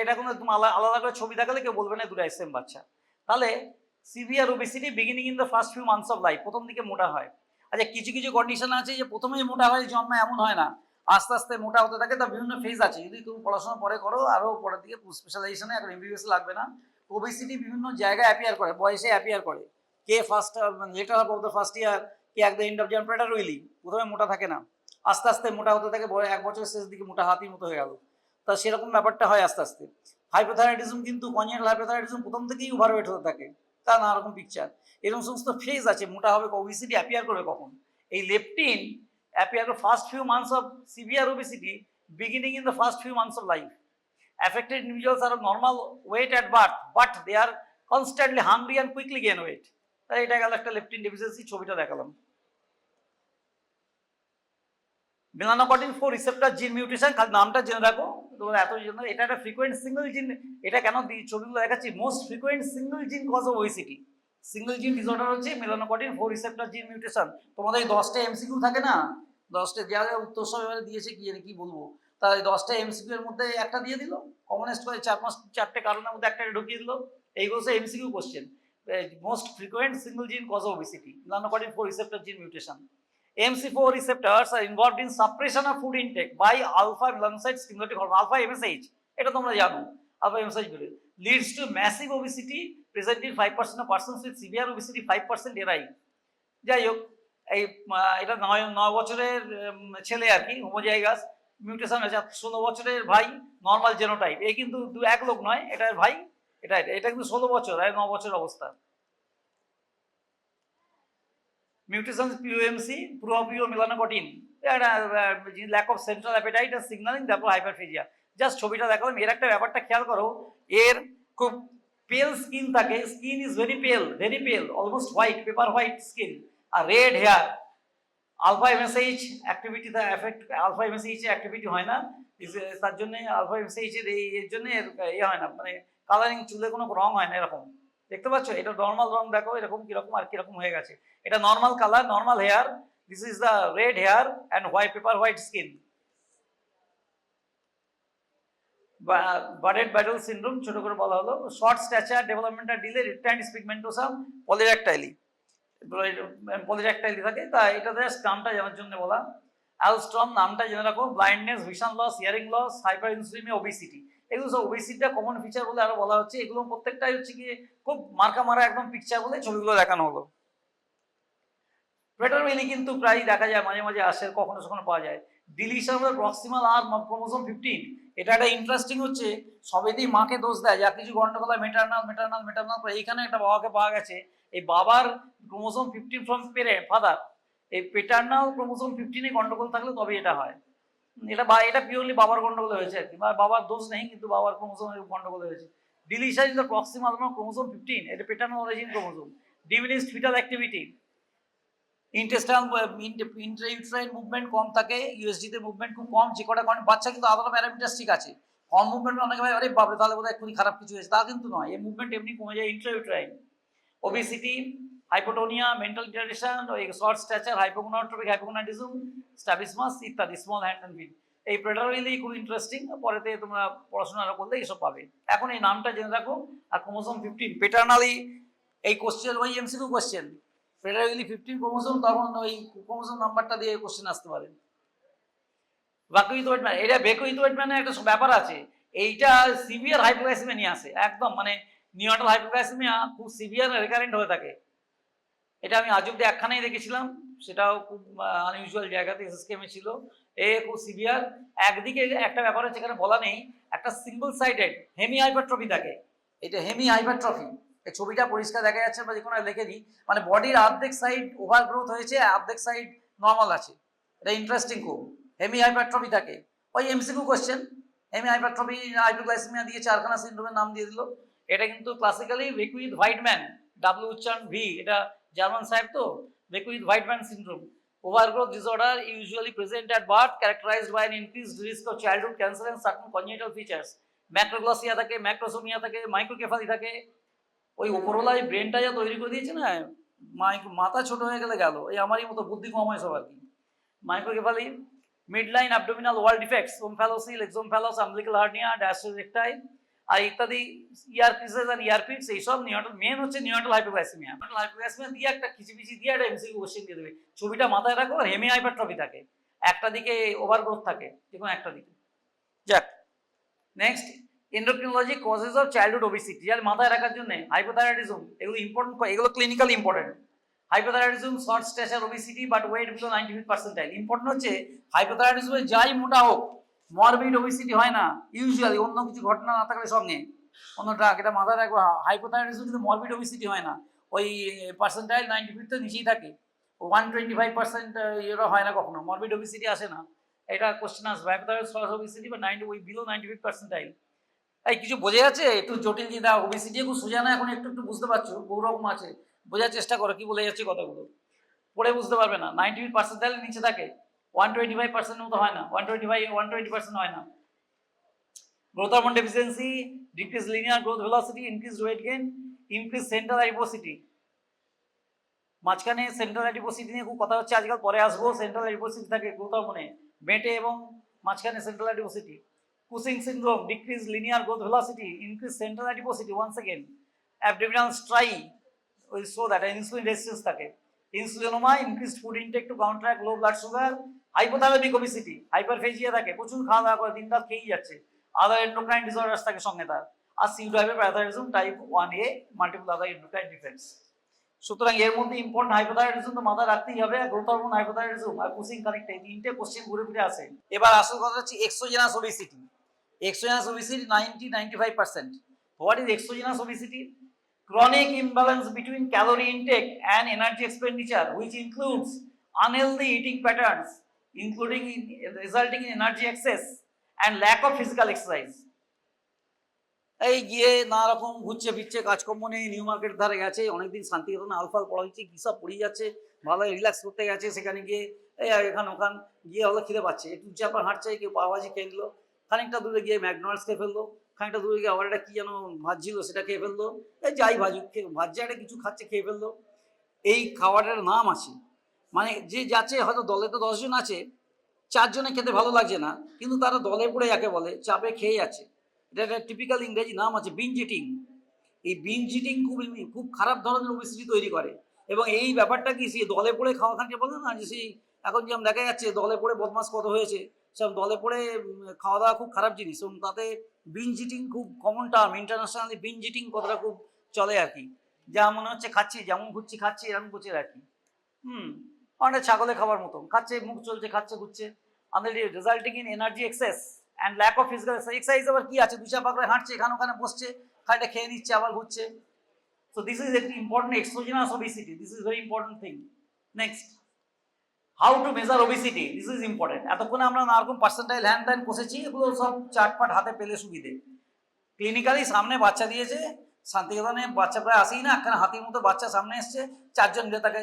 এটা কোনো তুমি আলাদা করে ছবি দেখালে কেউ বলবে না দুটো সেম বাচ্চা। তাহলে severe obesity beginning in the first few months of life, প্রথম দিকে মোটা হয়। আচ্ছা, কিছু কিছু কন্ডিশন আছে যে প্রথমেই মোটা হয় জন্ম, এমন হয় না, আস্তে আস্তে মোটা হতে থাকে, তার বিভিন্ন ফেজ আছে, যদি তুমি পড়াশোনা পরে করো, আরও পরের দিকে স্পেশালাইজেশনে, এখন MBBS লাগবে না। ওবেসিটি বিভিন্ন জায়গায় অ্যাপিয়ার করে, বয়সে অ্যাপিয়ার করে, কে first latter of the first year, কে এক দ্য এন্ড অফ জন প্রেটারুইলি, প্রথমে মোটা থাকে না, আস্তে আস্তে মোটা হতে থাকে, 1 বছরের শেষ দিকে মোটা হাতির মতো হয়ে গেল, তা সেরকম ব্যাপারটা হয় আস্তে আস্তে। হাইপোথাইরয়েডিজম কিন্তু কনজেনিটাল হাইপোথাইরয়েডিজম প্রথম থেকেই ওভারওয়েট হতে থাকে, তা নানা রকম পিকচার, এরকম সমস্ত ফেজ আছে, মোটা হবে, ওবেসিটি অ্যাপিয়ার করবে কখন, এই leptin appear first few months of severe obesity beginning in the first few months of life. Affected individuals are of normal weight at birth, but they are constantly hungry and quickly gain weight. তাই এটা গেল একটা leptin deficiency, ছবিটা দেখালাম। মেলানোকর্টিন 4 receptor gene mutation, খালি নামটা জেনে রাখো, তোমরা এত জন্য, এটা একটা ফ্রিকোয়েন্ট সিঙ্গেল জিন, এটা কেন ছবিগুলো দেখাচ্ছি, most frequent single gene cause of obesity, single জিন ডিসঅর্ডার হচ্ছে মেলানোকর্টিন 4 রিসেপ্টর জিন মিউটেশন। তোমাদের এই 10টা MCQ থাকে না, 10টা যা উত্তর সব এবারে দিয়েছে, কি বলবো, তাই 10টা MCQ এর মধ্যে একটা দিয়ে দিল, কমনেস্ট করে 4-5 কারণের মধ্যে একটা ঢুকিয়ে দিল, এইগুলো হচ্ছে MCQ question. Most frequent single gene cause of obesity, melanocortin 4 receptor gene mutation. MC4 receptors are involved in suppression of food intake by alpha melanocyte stimulating hormone, alpha MSH, এটা তোমরা জানো, alpha MSH বলে, leads to massive obesity, present in 5% of persons with severe obesity, 5% এরাই। যাই হোক, এই এটা 9 বছরের ছেলে আর কি, হোমোজাইগাস মিউটেশন হয়েছে, 16 বছরের ভাই, নর্মাল জেনোটাইপ, এই কিন্তু এক লোক নয়, এটা ভাই, এটা কিন্তু 16 বছর আর 9 বছর অবস্থা। Mutations POMC, pro-melanocortin, lack of central appetite and signaling, therefore hyperphagia. Just ছবিটা দেখালাম, এর একটা ব্যাপারটা খেয়াল করো, এর খুব পেল স্কিন থাকে, skin is very pale, almost white, paper white skin, আর red hair. Alpha MSH activity, alpha MSH এর অ্যাক্টিভিটি হয় না, তার জন্য আলফা এমএসএইচ এর জন্য হয় না, মানে কালারিং, চুলে কোনো রং হয় না এরকম। দেখতে পাচ্ছ, এটা নর্মাল রং দেখো এরকম কিরকম আর কিরকম হয়ে গেছে। এটা normal colour, normal hair, this is the red hair and white paper white skin. Bardet Biedl syndrome ছোট করে বলা হলো। Short stature, developmental delay, retinitis pigmentosa, polydactyly, polydactyly থাকে। তা এটা জাস্ট নামটা জানার জন্য বলা। অ্যালস্ট্রম নামটা জেনে রাখো। Blindness, vision loss, hearing loss, hyper insulinaemia, obesity, এগুলো সব ওবেসিটিটা কমন ফিচার বলে আরো বলা হচ্ছে। এগুলো প্রত্যেকটাই হচ্ছে কি খুব মার্কা মারা একদম পিকচার বলে ছবিগুলো দেখানো হলো। প্রেটারবেলি কিন্তু প্রায় দেখা যায়, মাঝে মাঝে আসে, কখনো কখনো পাওয়া যায়। ডিলিশন প্রক্সিমাল আর ক্রোমোসোম 15, এটা একটা ইন্টারেস্টিং হচ্ছে, সবেতেই মাকে দোষ দেয়, যা কিছু গন্ডগোল হয় মেটারনাল মেটারনাল মেটারনাল, এইখানে একটা বাবাকে পাওয়া গেছে, এই বাবার ক্রোমোসোম 15 ফ্রম ফাদার, এই পেটার্নাল ক্রোমোসোম 15-এ গন্ডগোল থাকলে তবে এটা হয়। এটা পিওরলি বাবার গন্ডগোল হয়েছে আর কি, বাবার দোষ নেই, কিন্তু বাবার ক্রোমোসোমের গন্ডগোল হয়েছে। Deletion is the proximal chromosome 15, এটা paternal origin chromosome. Diminished fetal activity, intestinal intrauterine movement কম থাকে, ইউএসজিতে মুভমেন্ট খুব কম, যে কটা বাচ্চা কিন্তু আলাদা প্যারামিটার ঠিক আছে, কম মুভমেন্ট অনেকে ভাই আরে বাপরে তাহলে বোধহয় এক্ষুনি খারাপ কিছু হয়েছে, তা কিন্তু নয়, এই মুভমেন্ট এমনি কমে যায় intrauterine. Obesity, hypotonia, mental retardation, short stature, hypogonadotropic hypogonadism, strabismus ইত্যাদি, স্মল হ্যান্ড অ্যান্ড ফিট। এই প্রেটারবেলি খুব ইন্টারেস্টিং, পরেতে তোমরা পড়াশোনা করলে এইসব পাবে। এখন এই নামটা জেনে রাখো। আর ক্রোমোসোম 15 পেটার্নালি, এই কোশ্চেন ওই এমসিকিউ কোশ্চেন, প্রেটারবেলি 15 ক্রোমোসোম, তখন ওই ক্রোমোসোম নাম্বারটা দিয়ে কোশ্চেন আসতে পারে। বেকোইথ-ওয়েটম্যান, এটা বেকোইথ-ওয়েটম্যানের একটা ব্যাপার আছে, এইটা সিভিয়ার হাইপোগ্লাইসেমিয়া নিয়ে আসে একদম, মানে নিওনাটাল হাইপোগ্লাইসেমিয়া খুব সিভিয়ার রেকারেন্ট হয়ে থাকে। এটা আমি আজ অব্দি একখানেই দেখেছিলাম, সেটাও খুব আনইউজুয়াল জায়গাতে এসএসকেএমে ছিল। এ খুব সিভিয়ার। একদিকে একটা ব্যাপার হচ্ছে, এখানে বলা নেই, একটা সিঙ্গল সাইডেড হেমি হাইপারট্রফি থাকে, এটা হেমি হাইপারট্রফি, এই ছবিটা পরিষ্কার দেখা যাচ্ছে, বা যে কোনো লিখে দিই, মানে বডির অর্ধেক সাইড ওভার গ্রোথ হয়েছে, অর্ধেক সাইড নর্মাল আছে। এটা ইন্টারেস্টিং খুব, হেমি হাইপারট্রফি থাকে। ওই MCQ question, hemi hypertrophy hypoglycaemia দিয়ে চারখানা সিনড্রোমের নাম দিয়ে দিল। এটা কিন্তু ক্লাসিক্যালি বেকুইথ-হোয়াইটম্যান, ডাব্লিউ উচ্চারণ ভি, এটা জার্মান সাহেব তো, বেকুইথ-হোয়াইটম্যান syndrome. Overgrowth disorder usually present at birth, characterized by an increased risk of childhood cancer and certain congenital features. ম্যাক্রোগ্লসিয়া থাকে, ম্যাক্রোসোমিয়া থাকে, মাইক্রোকেফালি থাকে। ওই উপরওয়ালা ব্রেনটা যা তৈরি করে দিয়েছে না, মাথা ছোট হয়ে গেলে গেল, এই আমারই মতো বুদ্ধি কম হয় সব আর কি। Microcephaly, midline abdominal wall defects, omphalocele, exomphalos, umbilical hernia, diastasis recti আর ইত্যাদি, ইয়ারপিসেস আর ইয়ারপিটস, এইসব নিওনাটাল, মেন হচ্ছে নিওনাটাল হাইপোগ্লাইসেমিয়া। নিওনাটাল হাইপোগ্লাইসেমিয়া দিয়ে একটা খিচিবিচি দিয়ে একটা এমসিকিউ কোশ্চেন দিয়ে দেবে, ছবিটা মাথায় রাখো। আর হেমি হাইপারট্রফি থাকে, একটা দিকে ওভারগ্রোথ থাকে, যে কোনো একটা দিকে। যাক, next, endocrinology causes of childhood obesity, যার মাথায় রাখার জন্য হাইপোথাইরয়েডিজম, এগুলো ইম্পর্টেন্ট, এগুলো clinically important. Hypothyroidism, short stature, obesity but weight below 95th percentile. Important হচ্ছে হাইপোথাইরয়েডিজমে যাই মোটা হোক, মরবিড ওবেসিটি হয় না ইউজুয়ালি, অন্য কিছু ঘটনা না থাকলে সঙ্গে, অন্য ড্রাগ, এটা মাথায় রাখবো। হাইপোথাইরয়েডিজম কিন্তু মরবিড ওবেসিটি হয় না, ওই পার্সেন্টাইল 95th নিচেই থাকে, 125% এরা হয় না কখনো, মরবিড ওবেসিটি আসে না। এটা কোশ্চেন আসবে, হাইপোথাইরয়েড ওবেসিটি বা 90 ওই বিলো 95th পার্সেন্টাইল। এই কিছু বোঝা যাচ্ছে? একটু জটিল চিন্তা, ওবেসিটি খুব সোজা না, এখন একটু একটু বুঝতে পারছো, বহুরকম আছে, বোঝার চেষ্টা করো কি বলে যাচ্ছে কথাগুলো, পড়ে বুঝতে পারবে না। 90th পার্সেন্টাইলের নিচে থাকে, 125% মতো হয় না, 120% হয় না। Growth hormone deficiency, decrease linear growth velocity, increase weight gain, increase central adiposity. মাঝখানে সেন্ট্রাল অ্যাডিপোসিটি নিয়ে খুব কথা হচ্ছে আজকাল, পরে আসবো। সেন্ট্রাল অ্যাডিপোসিটি থাকে গ্রোথ হরমোনে, বেটে এবং মাঝখানে central adiposity. Cushing syndrome, decrease linear growth velocity, increase central adiposity, once again. Abdominal striae, ওই সো দ্যাট ইনসুলিন রেজিস্ট্যান্স থাকে। Insulinoma, increased food intake to counteract low blood sugar. Hypothalamic obesity, hyperphagia থাকে, প্রচুর খাওয়া দাওয়া করে, দিন রাত খেয়েই যাচ্ছে। আদার এন্ডোক্রাইন ডিসঅর্ডার্স থাকে সঙ্গে তার। আর সিউডোহাইপারপারাথাইরয়েডিজম টাইপ 1A, মাল্টিপল আদার এন্ডোক্রাইন ডিফেক্টস। সুতরাং এর মধ্যে ইম্পর্টেন্ট হাইপোথাইরয়েডিজম তো মাথায় রাখতেই হবে, গ্রোথ হরমোন, হাইপোথাইরয়েডিজম আর কুসিং কানেক্ট, এই তিনটে কোশ্চেন ঘুরে ফিরে আসে। এবার আসল কথা হচ্ছে exogenous obesity. Exogenous obesity 90-95%. What is exogenous obesity? Chronic imbalance between calorie intake and energy expenditure, which includes unhealthy eating patterns, resulting in energy excess and lack of physical exercise. এই গিয়ে নানা রকম ঘুরছে ফিরছে, কাজকর্ম নেই, নিউ মার্কেট ধারে গেছে, অনেকদিন শান্তিনিকেতন আলফাল পড়া হচ্ছে, কী সব পড়িয়ে যাচ্ছে, ভালো রিল্যাক্স করতে গেছে, সেখানে গিয়ে এই এখান ওখান গিয়ে হলো খিদে পাচ্ছে, একটু চাপা হাঁটছে, কেউ পাওয়াজি খেয়ে নিল, খানিকটা দূরে গিয়ে ম্যাকডোনাল্ডস খেয়ে ফেললো, খানিকটা দূরে গিয়ে আবার একটা কি যেন ভাজছিল সেটা খেয়ে ফেললো, এই যাই ভাজুক ভাজ্যা একটা কিছু খাচ্ছে খেয়ে ফেললো। এই খাবারের নাম আছে, মানে যে যাচ্ছে হয়তো দলে তো 10 জন আছে, 4 জনে খেতে ভালো লাগছে না, কিন্তু তারা দলে পড়ে যাকে বলে চাপে খেয়ে যাচ্ছে। এটা একটা টিপিক্যাল ইংরেজি নাম আছে, বিঞ্জ ইটিং। এই বিঞ্জ ইটিং খুব খুব খারাপ ধরনের ওবেসিটি তৈরি করে। এবং এই ব্যাপারটা কি, সেই দলে পড়ে খাওয়া খাচ্ছে বলে না, যে সেই এখন যেমন দেখা যাচ্ছে দলে পড়ে বদমাস কত হয়েছে, সব দলে পড়ে খাওয়া দাওয়া খুব খারাপ জিনিস। এবং তাতে বিঞ্জ ইটিং খুব common term, internationally binge eating কথাটা খুব চলে আর কি। যা মনে হচ্ছে খাচ্ছি, যেমন ঘুরছি খাচ্ছি এরকম করছে আর কি। অনেক ছাগলে খাবার মতো খাচ্ছে, মুখ চলছে খাচ্ছে ঘুরছে, resulting in energy excess and lack of physical exercise. আবার কি আছে, দুচা পাকড়ে হাঁটছে, এখানে ওখানে বসছে, খাইটা খেয়ে নিচ্ছে আবার ঘুরছে। সো দিস ইজ একটি important exogenous obesity, this is very important thing. Next, how to measure obesity, this is important. এতক্ষণে আমরা নানা রকম পার্সেন্টাইল হ্যান ত্যান কষেছি, এগুলো সব চাটপাট হাতে পেলে সুবিধে। ক্লিনিক্যালি সামনে বাচ্চা দিয়েছে, শান্তিনিকেতনে বাচ্চা প্রায় আসেই না, একখানে হাতির মতো বাচ্চা সামনে এসছে, 4 জন মিলে তাকে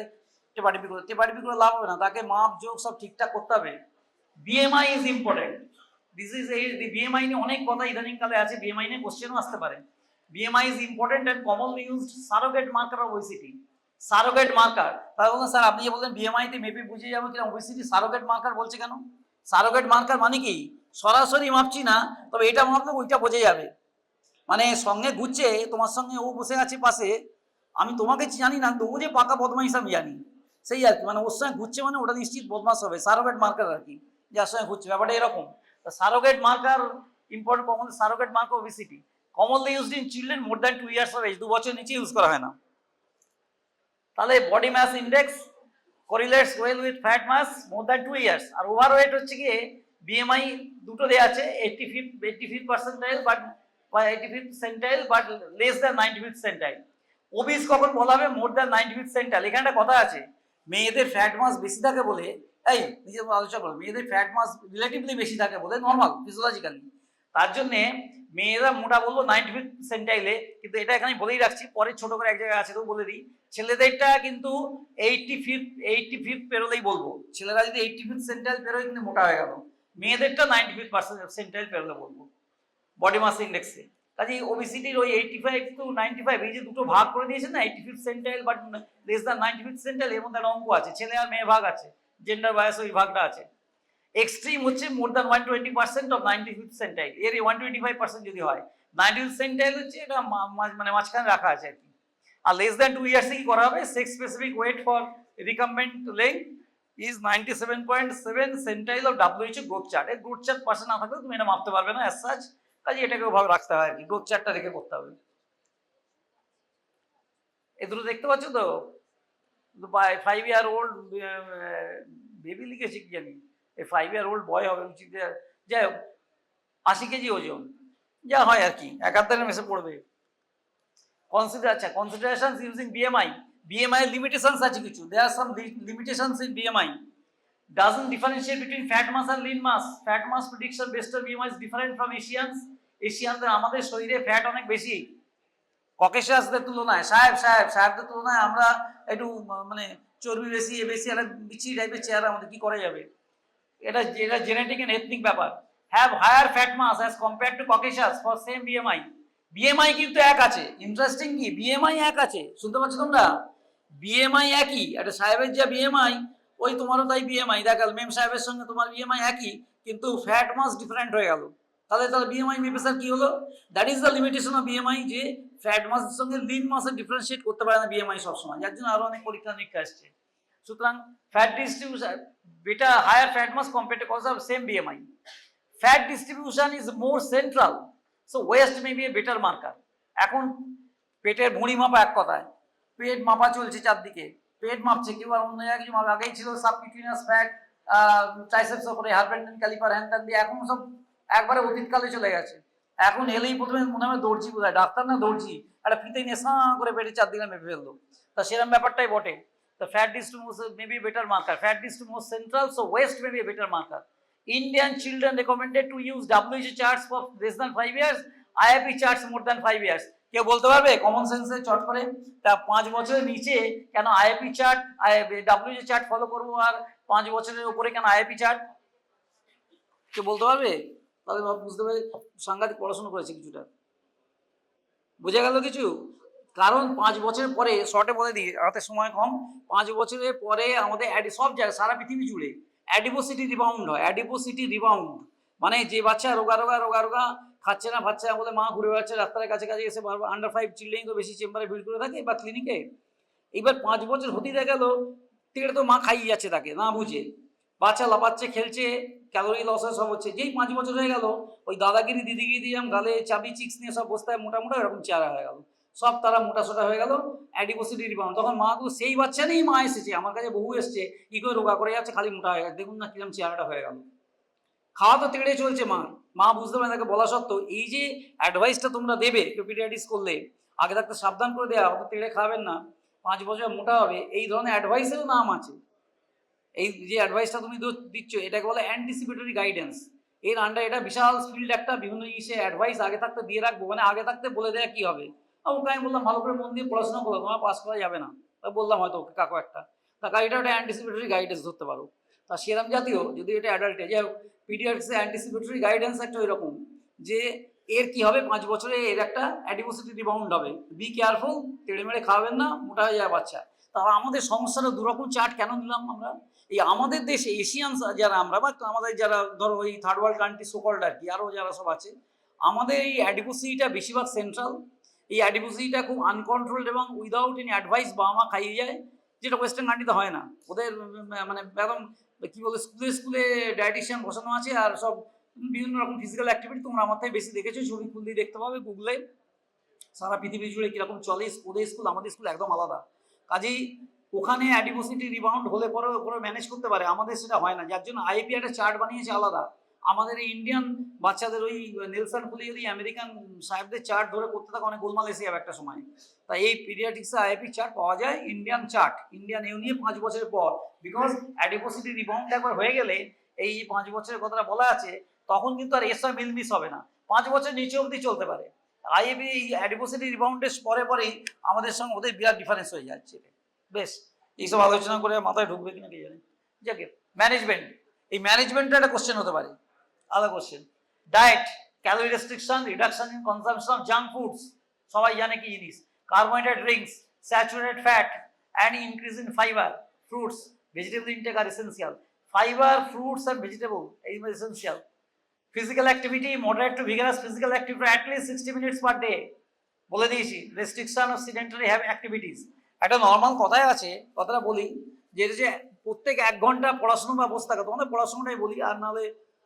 টেপাটিপি করে লাভ হবে না, তাকে মাপ যোগ সব ঠিকঠাক করতে হবে। BMI is important, this is এই বিএমআই নিয়ে অনেক কথা ইদানিং কালে আছে, বিএমআই নিয়ে কোশ্চেনও আসতে পারে। BMI is important and commonly used surrogate marker of obesity. Surrogate marker, তাহলে বলুন স্যার আপনি যে বললেন বিএমআইতে মেপে বুঝে যাবো কিনা ওবেসিটি, সারোগেট মার্কার বলছে কেন? সারোগেট মার্কার মানে কি, সরাসরি মাপছি না, তবে এটা মাপলে ওইটা বোঝা যাবে। মানে সঙ্গে ঘুরছে, তোমার সঙ্গে ও বসে আছে পাশে, আমি তোমাকে জানি না, তো ও যে পাকা বদমাইশ আমি জানি, সেই আর কি। মানে ওর সঙ্গে ঘুরছে মানে ওটা নিশ্চিত বদমাস হবে, সারোগেট মার্কার আর কি, যার সঙ্গে ঘুরছে, ব্যাপারটা এরকম। Surrogate marker important, common surrogate marker obesity commonly used in children more than 2 years of age, 2 বছর নিচে ইউজ করা হয় না। তাহলে body mass index correlates well with fat mass more than 2 years। আর ওভারওয়েট হচ্ছে গিয়ে বিএমআই দুটো দেওয়া আছে, 85th percentile but 85th centile but less than 95th centile. Obese কখন বলা হবে, মোর দ্যান 95th সেন্টাইল। এখানে একটা কথা আছে, মেয়েদের ফ্যাট মাস বেশি থাকে বলে, এই নিজে আলোচনা করো, মেয়েদের ফ্যাট মাস রিলেটিভলি বেশি থাকে বলে, নর্মাল ফিজিওলজিক্যালি, তার জন্যে মেয়েরা মোটা বলবো 95th সেন্টাইলে, কিন্তু এটা এখানে বলেই রাখছি, পরে ছোট করে এক জায়গায় আছে তো বলে দিই, ছেলেদেরটা কিন্তু 85th পেরোলেই বলবো, ছেলেরা যদি 85th সেন্টাইল পেরোয় কিন্তু মোটা হয়ে গেল, মেয়েদেরটা 95th সেন্টাইল পেরোলে বলবো বডি মাস ইন্ডেক্সে। কাজে ওবেসিটির ওই 85 to 95, এই যে দুটো ভাগ করে দিয়েছে না, 85th centile but less than 95th centile, এর মধ্যে অঙ্ক আছে, ছেলে আর মেয়ে ভাগ আছে, জেন্ডার বায়াস ওই ভাগটা আছে। এক্সট্রিম হচ্ছে more than 120% of 95th centile, এর 125% যদি হয়, 95th সেন্টাইল হচ্ছে এটা মানে মাঝখানে রাখা আছে আর কি। আর লেস দ্যান 2 years কি করা হবে, sex specific weight for recumbent length is 97.7 centile of WHO growth chart. এই গ্রোথ চার্ট পাশে না থাকলে তুমি এটা মাপতে পারবে না অ্যাজ সাচ, কাজে এটাকে ওভাবে রাখতে হয় আর কি, গ্রোথ চার্টটা রেখে করতে হবে। এই দুটো দেখতে পাচ্ছ তো, 5-year-old বেবি লিখেছে কি জানি, এই 5-year-old বয় হবে উচিত, যাই হোক 80 কেজি ওজন যা হয় আর কি, 71 মেসে পড়বে। আচ্ছা, considerations using BMI, BMI limitations আছে কিছু, there are some limitations in BMI. doesn't differentiate between fat mass and lean mass. Fat mass prediction based on BMI is different from Asians. এশিয়ানদের আমাদের শরীরে ফ্যাট অনেক বেশি ককেশাসদের তুলনায়, সাহেবদের তুলনায় আমরা একটু মানে চর্বি বেশি, একটা বিচ্ছিরি টাইপের চেহারা, আমাদের কি করা যাবে, এটা জেনেটিক এন্ড এথনিক ব্যাপার। Have higher fat mass as compare to Caucasians for same BMI. BMI কিন্তু এক আছে, ইন্টারেস্টিং কি, বিএমআই এক আছে, শুনতে পাচ্ছ তোমরা, বিএমআই একই, একটা সাহেবের যা বিএমআই ওই তোমারও তাই বিএমআই, দেখাল মেম সাহেবের সঙ্গে তোমার বিএমআই একই, কিন্তু ফ্যাট মাস ডিফারেন্ট হয়ে গেল, তাহলে বিএমআই মেপে স্যার কি হলো, that is the limitation of BMI, যে ফ্যাট মাসের সঙ্গে লিন মাসের ডিফারেন্সিয়েট করতে পারে না বিএমআই সবসময়, যার জন্য আরো অনেক পরীক্ষা নিরীক্ষা আসছে। সুতরাং ফ্যাট ডিস্ট্রিবিউশন বেটা higher fat mass compare to cause of same BMI, fat distribution is more central, so waist may be a better marker. এখন পেটের ভুঁড়ি মাপা এক কথায়, পেট মাপা চলছে চারদিকে, পেট মাপছে, কেউ আর অন্য জায়গায় কিছু মাপা, আগেই ছিল সাবকিউটিনিয়াস ফ্যাট, ট্রাইসেপস উপরে হারপেন্ডেন ক্যালিপার হ্যান ত্যান দিয়ে, এখন সব একবারে অতীতকালে চলে গেছে। এখন এলেই প্রথমে মনে হয় দর্জি, বোধহয় ডাক্তার না দর্জি, একটা ফিতে নিয়ে করে পেটে চারদিকে মেপে ফেললো, তা সেরকম ব্যাপারটাই বটে। The fat distribution may be a better marker. Fat distribution more central, so waist may be a better marker. Indian children recommended to use WHO charts for less than 5 years, IAP charts more than 5 years. কেউ বলতে পারবে common সেন্সে চট করে, তা 5 বছরের নিচে কেন IAP chart, WHO chart follow করবো, আর 5 বছরের উপরে কেন আইএপি চার্ট, কেউ বলতে পারবে? তাহলে বুঝতে পারে সাংঘাতিক পড়াশোনা করেছে কিছুটা। বোঝা গেল কিছু? কারণ 5 বছর পরে, শর্টে বলে দিই, হাতে সময় কম, 5 বছরের পরে আমাদের সব জায়গায় সারা পৃথিবী জুড়ে অ্যাডিপোসিটি রিবাউন্ড হয়। অ্যাডিপোসিটি রিবাউন্ড মানে যে বাচ্চা রোগা রোগা রোগা রোগা, খাচ্ছে না ফাচ্ছে না বলে মা ঘুরে বেড়াচ্ছে ডাক্তারের কাছে কাছে এসে বারবার, আন্ডার 5 চিল্ড্রেন তো বেশি চেম্বারে ভিড় করে থাকে বা ক্লিনিকে। এইবার 5 বছর হতে দেখা গেল তেড়ে তো মা খাইয়ে যাচ্ছে তাকে না বুঝে, বাচ্চা লাফাচ্ছে খেলছে, ক্যালোরি লস সব হচ্ছে। যেই 5 বছর হয়ে গেল ওই দাদাগিরি দিদিগিরি দিয়ে গালে চাবি চিক্স নিয়ে সব বস্তায় মোটা মোটা এরকম চেহারা হয়ে গেল, সব তারা মোটা সোটা হয়ে গেল, অ্যাডিপোসিটি রিবাউন্ড। তখন মা তো সেই বাচ্চা নেই, মা এসেছে আমার কাছে, বহু এসছে, কি করে রোগা করে যাচ্ছে, খালি মোটা হয়ে গেছে, দেখুন না কিরকম চেহারাটা হয়ে গেল। খাওয়া তো তেড়ে চলছে মা, মা বুঝতে পারে তাকে বলা সত্ত্বেও এই যে অ্যাডভাইসটা তোমরা দেবে পিডিয়াট্রিক্স করলে, আগে থাকতে সাবধান করে দেওয়া, অত তেড়ে খাবেন না, 5 বছর মোটা হবে, এই ধরনের অ্যাডভাইসেরও নাম আছে। এই যে অ্যাডভাইসটা তুমি দিচ্ছ এটাকে বলে অ্যান্টিসিপেটরি গাইডেন্স। এর আন্ডার এটা বিশাল ফিল্ড একটা, বিভিন্ন জিনিসে অ্যাডভাইস আগে থাকতে দিয়ে রাখবো, মানে আগে থাকতে বলে দেয়া কি হবে। ওকে আমি বললাম ভালো করে মন দিয়ে পড়াশোনা করো, তোমার পাস করা যাবে না, বললাম হয়তো ওকে কাকু একটা, তা এটা একটা অ্যান্টিসিপেটরি গাইডেন্স ধরতে পারো। তা সেরম জাতীয় যদি এটা অ্যাডাল্টে, যাই হোক পিডিয়াট্রিক্সে অ্যান্টিসিপেটরি গাইডেন্স একটা এরকম যে এর কি হবে 5 বছরে এর একটা অ্যাডিপোসিটি রিবাউন্ড হবে, বি কেয়ারফুল, তেড়ে মেড়ে খাওয়াবেন না, মোটা হয়ে যায় বাচ্চা। তাহলে আমাদের সমস্যাটা দুরকম চার্ট কেন দিলাম আমরা? এই আমাদের দেশে এশিয়ান যারা আমরা, বা আমাদের যারা ধরো এই থার্ড ওয়ার্ল্ড কান্ট্রি সোকল্ড আর কি, আরও যারা সব আছে, আমাদের এই অ্যাডিপোসিটিটা বেশিরভাগ সেন্ট্রাল। এই অ্যাডিপোসিটিটা খুব আনকন্ট্রোলড এবং উইদাউট এনি অ্যাডভাইস বাবা মা খাইয়ে যায়, যেটা ওয়েস্টার্ন কান্ট্রিতে হয় না। ওদের মানে একদম কী বলে, স্কুলে স্কুলে ডায়েটিশিয়ান বসানো আছে, আর সব বিভিন্ন রকম ফিজিক্যাল অ্যাক্টিভিটি তোমরা আমার থেকে বেশি দেখেছো, ছবি খুললেই দেখতে পাবে গুগলে, সারা পৃথিবী জুড়ে কীরকম চলে ওদের স্কুল, আমাদের স্কুল একদম আলাদা। কাজেই ওখানে অ্যাডিপোসিটি রিবাউন্ড হলে পরে ওপরে ম্যানেজ করতে পারে, আমাদের সেটা হয় না, যার জন্য আইপি একটা চার্ট বানিয়েছে আলাদা। আমাদের এই ইন্ডিয়ান বাচ্চাদের ওই নেলসন খুলে যদি আমেরিকান সাহেবদের চার্ট ধরে করতে থাকে অনেক গোলমাল এসে যাবে একটা সময়। তাই এই পিডিয়াট্রিক্সে আইপি চার্ট পাওয়া যায়, ইন্ডিয়ান চার্ট, ইন্ডিয়ান ইউনিয়ন 5 বছরের পর, বিকজ অ্যাডিপোসিটি রিবাউন্ড একবার হয়ে গেলে এই 5 বছরের কথাটা বলা আছে, তখন কিন্তু আর এসব মিলমিস হবে না, 5 বছর নিচে অবধি চলতে পারে। আইএবি এই অ্যাডিপোসিটি রিবাউন্ডের পরে পরেই আমাদের সঙ্গে ওদের বিরাট ডিফারেন্স হয়ে যাচ্ছে। বেশ, এইসব আলোচনা করে মাথায় ঢুকবে কিনা কে জানে। যাকে ম্যানেজমেন্ট, এই ম্যানেজমেন্টটা একটা কোশ্চেন হতে পারে, আলাদা question. Diet, calorie restriction, reduction in consumption of junk foods, সবাই জানে কি জিনিস, carbohydrate drinks, saturated fat and increase in fibre, fruits, vegetable intake আর essential. Fibre, fruits and vegetable এই essential. Physical activity, moderate to vigorous physical activity at least 60 minutes per day, বলে দিয়েছি। Restriction of sedentary activities, একটা normal কথাই আছে, কথাটা বলি যে প্রত্যেক 1 ঘন্টা পড়াশোনা বা বসে থাকে, তোমাদের পড়াশোনাটাই বলি, আর নাহলে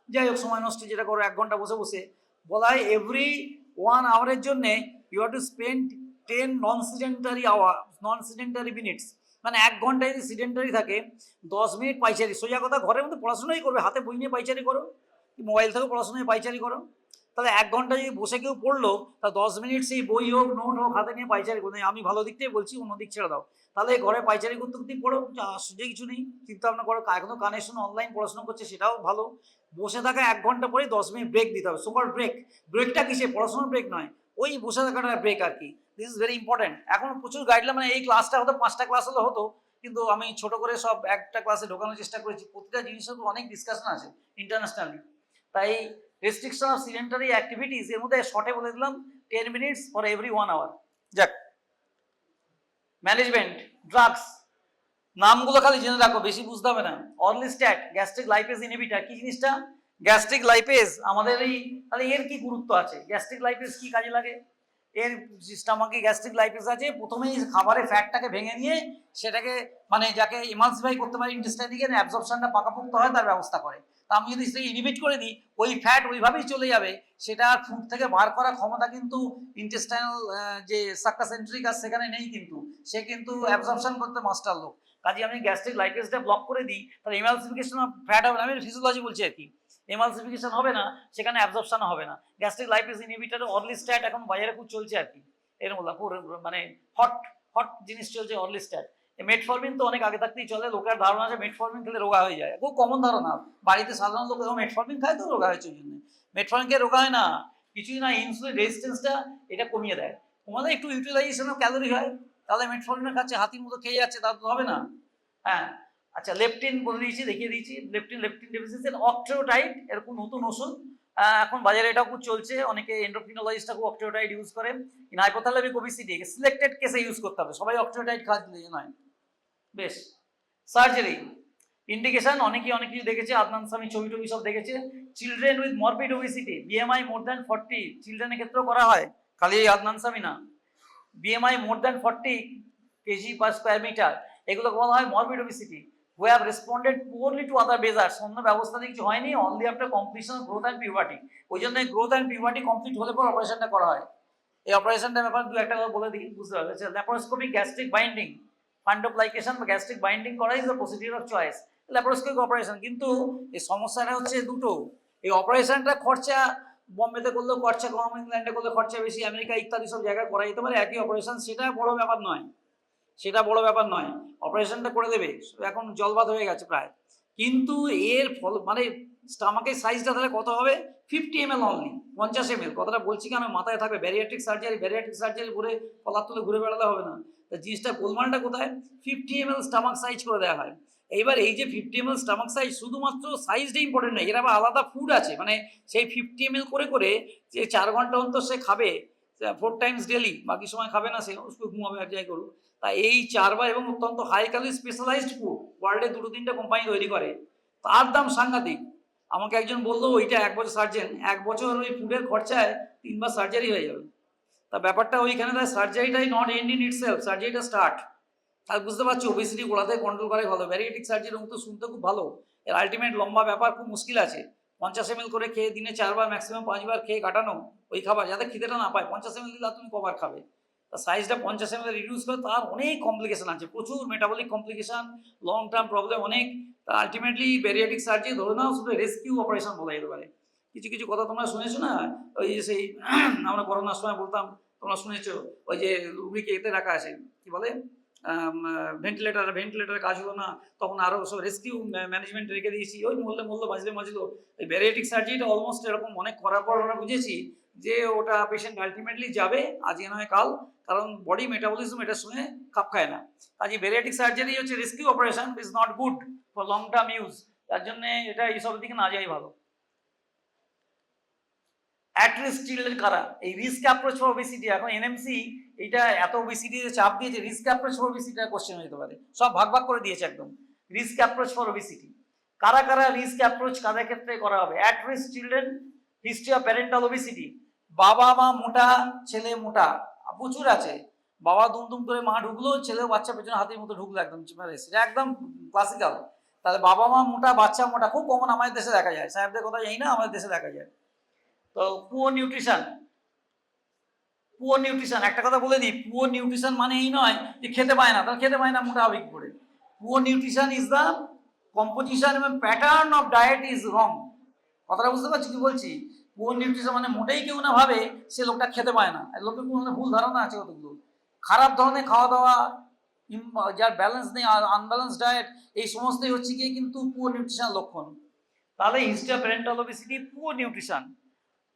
যাই হোক সময় নষ্ট যেটা করো 1 ঘন্টা বসে বসে, বলা হয় এভরি 1 আওয়ারের জন্যে you have to spend 10 non sedentary minutes, মানে 1 ঘন্টা যদি সিডেন্টারি থাকে 10 মিনিট পাইচারি, সোজা কথা ঘরের মধ্যে পড়াশোনাই করবে, হাতে বই নিয়ে পাইচারি করো, মোবাইল থেকেও পড়াশোনায় পাইচারি করো, তাহলে 1 ঘন্টা যদি বসে কেউ পড়লো, তা 10 মিনিট সেই বই হোক নোট হোক হাতে নিয়ে পাইচারি করতে, আমি ভালো দিকটাই বলছি, অন্য দিক ছেড়ে দাও, তাহলে ঘরে পাইচারি করতে করতেই পড়ো, আসলে কিছু নেই, চিন্তা ভাবনা করো, এখনো কানেকশন অনলাইন পড়াশোনা করছে সেটাও ভালো। বসে থাকা 1 ঘন্টা পরে 10 মিনিট ব্রেক দিতে হবে, সুপার ব্রেক। ব্রেকটা কিসে, পড়াশোনার ব্রেক নয়, ওই বসে থাকাটা ব্রেক আর কি। This is very important. এখন প্রচুর গাইডলাইন, মানে এই ক্লাসটা হতো 5টা ক্লাস হলে হতো, কিন্তু আমি ছোট করে সব একটা ক্লাসে ঢোকানোর চেষ্টা করেছি, প্রতিটা জিনিসের উপর অনেক ডিসকাশন আছে ইন্টারন্যাশনালি। তাই রেস্ট্রিকশন অফ সিডেন্টারি অ্যাক্টিভিটিস এর মধ্যে শর্টে বলে দিলাম 10 মিনিটস ফর এভরি 1 আওয়ার। যাক, ম্যানেজমেন্ট, ড্রাগস, নামগুলো খালি জেনে রাখো, বেশি বুঝতে হবে না। অরলিস্ট্যাট, গ্যাস্ট্রিক লাইপেজ ইনহিবিটর, কি জিনিসটা? গ্যাস্ট্রিক লাইপেজ, আমাদের এই, তাহলে এর কি গুরুত্ব আছে, গ্যাস্ট্রিক লাইপেজ কি কাজে লাগে? এর স্টামাকে গ্যাস্ট্রিক লাইপেজ আছে, প্রথমেই খাবারের ফ্যাটটাকে ভেঙে নিয়ে সেটাকে, মানে যাকে ইমালসিফাই করতে পারে ইন্টেস্টাইনে গিয়ে অ্যাবজর্পশনটা পাকাপোক্ত হয় তার ব্যবস্থা করে। তা আমি যদি সেটা ইনহিবিট করে দিই, ওই ফ্যাট ওইভাবেই চলে যাবে, সেটা ফুড থেকে বার করার ক্ষমতা কিন্তু ইন্টেস্টাইনাল যে সাক্কাসেন্ট্রিকাস সেখানে নেই, কিন্তু সে কিন্তু অ্যাবজর্পশন করতে মাস্টার লোক। কাজে আমি গ্যাস্ট্রিক লাইপেজটা ব্লক করে দিই, তাহলে ইমালসিফিকেশন অফ ফ্যাট হবে না, আমি ফিজিওলজি বলছি আর কি, এমালসিফিকেশন হবে না, সেখানে অ্যাবজর্পশন হবে না। গ্যাস্ট্রিক লাইপেজ ইনহিবিটর অরলিস্ট্যাট এখন বাজারে খুব চলছে আর কি, এর মধ্যে মানে হট জিনিস চলছে অরলিস্ট্যাট। মেটফরমিন তো অনেক আগে থাকতেই চলে, লোকের ধারণা আছে মেটফরমিন খেলে রোগা হয়ে যায়, খুব কমন ধারণা, বাড়িতে সাধারণ লোক মেটফরমিন খায় তো রোগা হয়েছে, ওই জন্য মেটফরমিন খেয়ে রোগা হয় না, কিছুই না, ইনসুলিন রেজিস্ট্যান্সটা এটা কমিয়ে দেয়, তোমাদের একটু ইউটিলাইজেশন অফ ক্যালোরি হয়, তাহলে মেটফরমিনের খাচ্ছে, হাতির মতো খেয়ে যাচ্ছে, তা তো হবে না। হ্যাঁ, আচ্ছা, লেপটিন বলে দিয়েছি, দেখিয়ে দিয়েছি, লেপটিন ডেফিসিয়েন্সি, অক্ট্রোটাইড এরকম নতুন ওষুধ, এখন বাজারে এটাও খুব চলছে, অনেকে এন্ডোক্রিনোলজিস্টরা খুব অক্টেরোটাইড ইউজ করে। ইন হাইপোথ্যালামিক ওবেসিটি সিলেক্টেড কেসে ইউজ করতে হবে, সবাই অক্টেরোটাইড খাওয়া নয়। বেশ, সার্জারি ইন্ডিকেশন অনেকেই অনেক কিছু দেখেছে, আদনান সামি ছবি টবি সব দেখেছে। Children with morbid obesity, BMI more than 40, চিলড্রেনের ক্ষেত্রেও করা হয়, খালি এই আদনান সামি না। BMI more than 40 kg per square meter, এগুলো বলা হয় morbid obesity, who have responded poorly to other measures, অন্য ব্যবস্থা কিছু হয়নি, only after completion of growth and puberty। ওই জন্য growth and puberty কমপ্লিট হলে পর অপারেশনটা করা হয়। এই অপারেশনটা ব্যাপার দু একটা কথা বলে দিই, বুঝতে পারবে। ল্যাপারোস্কোপিক গ্যাস্ট্রিক বাইন্ডিং, ফান্ডোপ্লাইকেশন বা গ্যাস্ট্রিক বাইন্ডিং করা is the procedure of choice, laparoscopic operation. কিন্তু এই সমস্যাটা হচ্ছে দুটো, এই অপারেশনটা খরচা বম্বেতে করলেও খরচা কম, ইংল্যান্ডে করলে খরচা বেশি, আমেরিকা ইত্যাদি সব জায়গায় করা যেতে পারে একই অপারেশন, সেটা বড় ব্যাপার নয়, সেটা বড় ব্যাপার নয়, অপারেশনটা করে দেবে, এখন জলবাদ হয়ে গেছে প্রায়। কিন্তু এর ফল মানে স্টামাকের সাইজটা তাহলে কত হবে, 50 ml অনলি, 50 ml। কথাটা বলছি কেন মাথায় থাকবে, ব্যারিয়াট্রিক সার্জারি করে কলার তুলে ঘুরে বেড়ালে হবে না। তা জিনিসটা গোলমালটা কোথায়, 50 ml স্টামাক সাইজ করে দেওয়া হয়। এইবার এই যে 50 ml স্টামাক সাইজ, শুধুমাত্র সাইজটা ইম্পর্টেন্ট নয়, এর আবার আলাদা ফুড আছে, মানে সেই 50 ml করে করে যে 4 ঘন্টা অন্তর সে খাবে 4 টাইমস ডেলি, বাকি সময় খাবে না, সে ঘুমাবে এক জায়গায় করুক। তা এই 4 বার এবং অত্যন্ত হাই ক্যালোরি স্পেশালাইজড ফুড ওয়ার্ল্ডে 2-3টে কোম্পানি তৈরি করে, তার দাম সাংঘাতিক। আমাকে একজন বললো ওইটা 1 বছর সার্জেন, 1 বছর ওই ফুডের খরচায় 3 বার সার্জারি হয়ে যাবে। তা ব্যাপারটা ওইখানে তাই সার্জারিটাই নট এন্ড ইন ইটসেলফ, সার্জারিটা স্টার্ট। আর বুঝতে পারছো ওবেসিটি গোড়াতে কন্ট্রোল করে ভালো, ব্যারিয়াট্রিক সার্জারি তো শুনতে খুব ভালো, এর আলটিমেট লম্বা ব্যাপার খুব মুশকিল আছে। 50 ml করে খেয়ে দিনে 4 বার ম্যাক্সিমাম 5 বার খেয়ে কাটানো ওই খাবার, যাতে খিদেটা না পায়। 50 ml দিলে তুমি কবার খাবে, তা সাইজটা 50 ml রিডিউস করে, তার অনেক কমপ্লিকেশন আছে, প্রচুর metabolic complication, long term problem অনেক। তা আলটিমেটলি ব্যারিয়াট্রিক সার্জারি ধরে নাও শুধু রেস্কিউ অপারেশন বলা যেতে পারে। কিছু কিছু কথা তোমরা শুনেছো না, ওই যে সেই আমরা করোনার সময় বলতাম, তোমরা শুনেছো ওই যে রুগীকে এতে রাখা আছে, কি বলে ভেন্টিলেটারের কাজ হলো না, তখন আরও সব রেস্কিউ ম্যানেজমেন্ট রেখে দিয়েছি, ওই মূল্য বাঁচলো। এই ব্যারিয়াট্রিক সার্জারিটা অলমোস্ট এরকম অনেক করার পর আমরা বুঝেছি যে ওটা পেশেন্ট আলটিমেটলি যাবে আজকে নয় কাল, কারণ বডি মেটাবলিজম এটার সঙ্গে খাপ খায় না। কাজে ব্যারিয়াট্রিক সার্জারি হচ্ছে rescue operation, is not good for long term use, তার জন্য এটা এইসবের দিকে না যাই ভালো। অ্যাট রিস্ক চিলড্রেন কারা, এই রিস্ক অ্যাপ্রোচ ফর ওবেসিটি, এখন এনএমসি এটা এত ওবেসিটি চাপ দিয়েছে, risk approach for obesity question হতে পারে, সব ভাগ ভাগ করে দিয়েছে একদম। রিস্ক অ্যাপ্রোচ ফর ওবেসিটি কারা কারা, রিস্ক অ্যাপ্রোচ কাদের ক্ষেত্রে করা হবে, at risk children, history of parental obesity, বাবা মা মোটা ছেলে মোটা প্রচুর আছে, বাবা দুম করে মা ঢুকলো, ছেলেও বাচ্চা পেছনে হাতির মতো ঢুকলো, একদম সেটা একদম ক্লাসিক্যাল। তাহলে বাবা মা মোটা বাচ্চা মোটা খুব কমন আমাদের দেশে দেখা যায়, সাহেবদের কথা জানি না, আমাদের দেশে দেখা যায়। তো পুয়ার নিউট্রিশন একটা কথা বলে দিই, পুয়ার নিউট্রিশন মানে এই নয় যে খেতে পায় না, তাহলে খেতে পায় না মোটা হবে কি করে। Poor nutrition is the composition এবং pattern of diet is wrong, কথাটা বুঝতে পারছি কি বলছি। পুয়ার নিউট্রিশন মানে মোটেই কেউ না ভাবে সে লোকটা খেতে পায় না, লোকের কোনো ভুল ধারণা আছে কতগুলো, খারাপ ধরনের খাওয়া দাওয়া, যার ব্যালেন্স নেই, আনব্যালেন্স ডায়েট, এই সমস্তই হচ্ছে গিয়ে কিন্তু পুয়ার নিউট্রিশন লক্ষণ। তাহলে history of parental obesity, poor nutrition,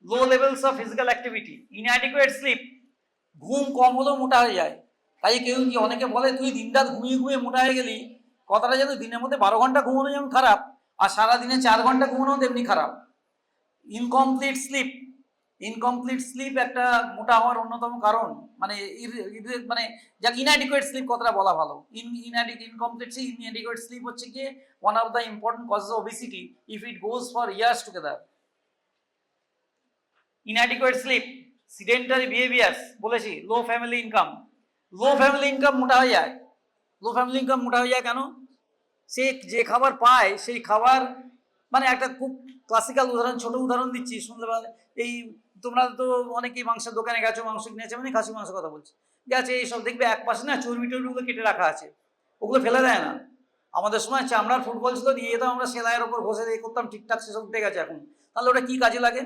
low levels of physical activity, inadequate sleep, ঘুম কম হলেও মোটা হয়ে যায়। তাই কেউ কি অনেকে বলে তুই দিনরাত ঘুমিয়ে মোটা হয়ে গেলি, কথাটা যেন দিনের মধ্যে 12 ঘন্টা ঘুমানো যেমন খারাপ, আর সারাদিনে 4 ঘন্টা ঘুমানো তেমনি খারাপ। ইনকমপ্লিট স্লিপ একটা মোটা হওয়ার অন্যতম কারণ, মানে মানে যাকে ইনঅ্যাডিকুয়েট স্লিপ কথাটা বলা ভালো, ইনঅ্যাডিকুয়েট স্লিপ হচ্ছে কি one of the important causes of obesity if it goes for years together. Inadequate sleep, sedentary behaviours বলেছি, লো ফ্যামিলি ইনকাম মোটা হয়ে যায়। কেন, সে যে খাবার পায় সেই খাবার, মানে একটা খুব ক্লাসিক্যাল উদাহরণ, ছোট উদাহরণ দিচ্ছি শুনতে পারে। এই তোমরা তো অনেকেই মাংসের দোকানে গেছো, মাংস কিনেছে, মানে খাসি মাংসের কথা বলছি, গেছে এইসব দেখবে এক পাশে না চর্বি টর্বিগুলো কেটে রাখা আছে, ওগুলো ফেলে দেয় না। আমাদের সময় চামড়ার ফুটবল ছিল, নিয়ে যেতাম আমরা সেলাইয়ের ওপর ঘষে দিয়ে করতাম, ঠিকঠাক সেসব উঠে গেছে এখন, তাহলে ওটা কি কাজে লাগে।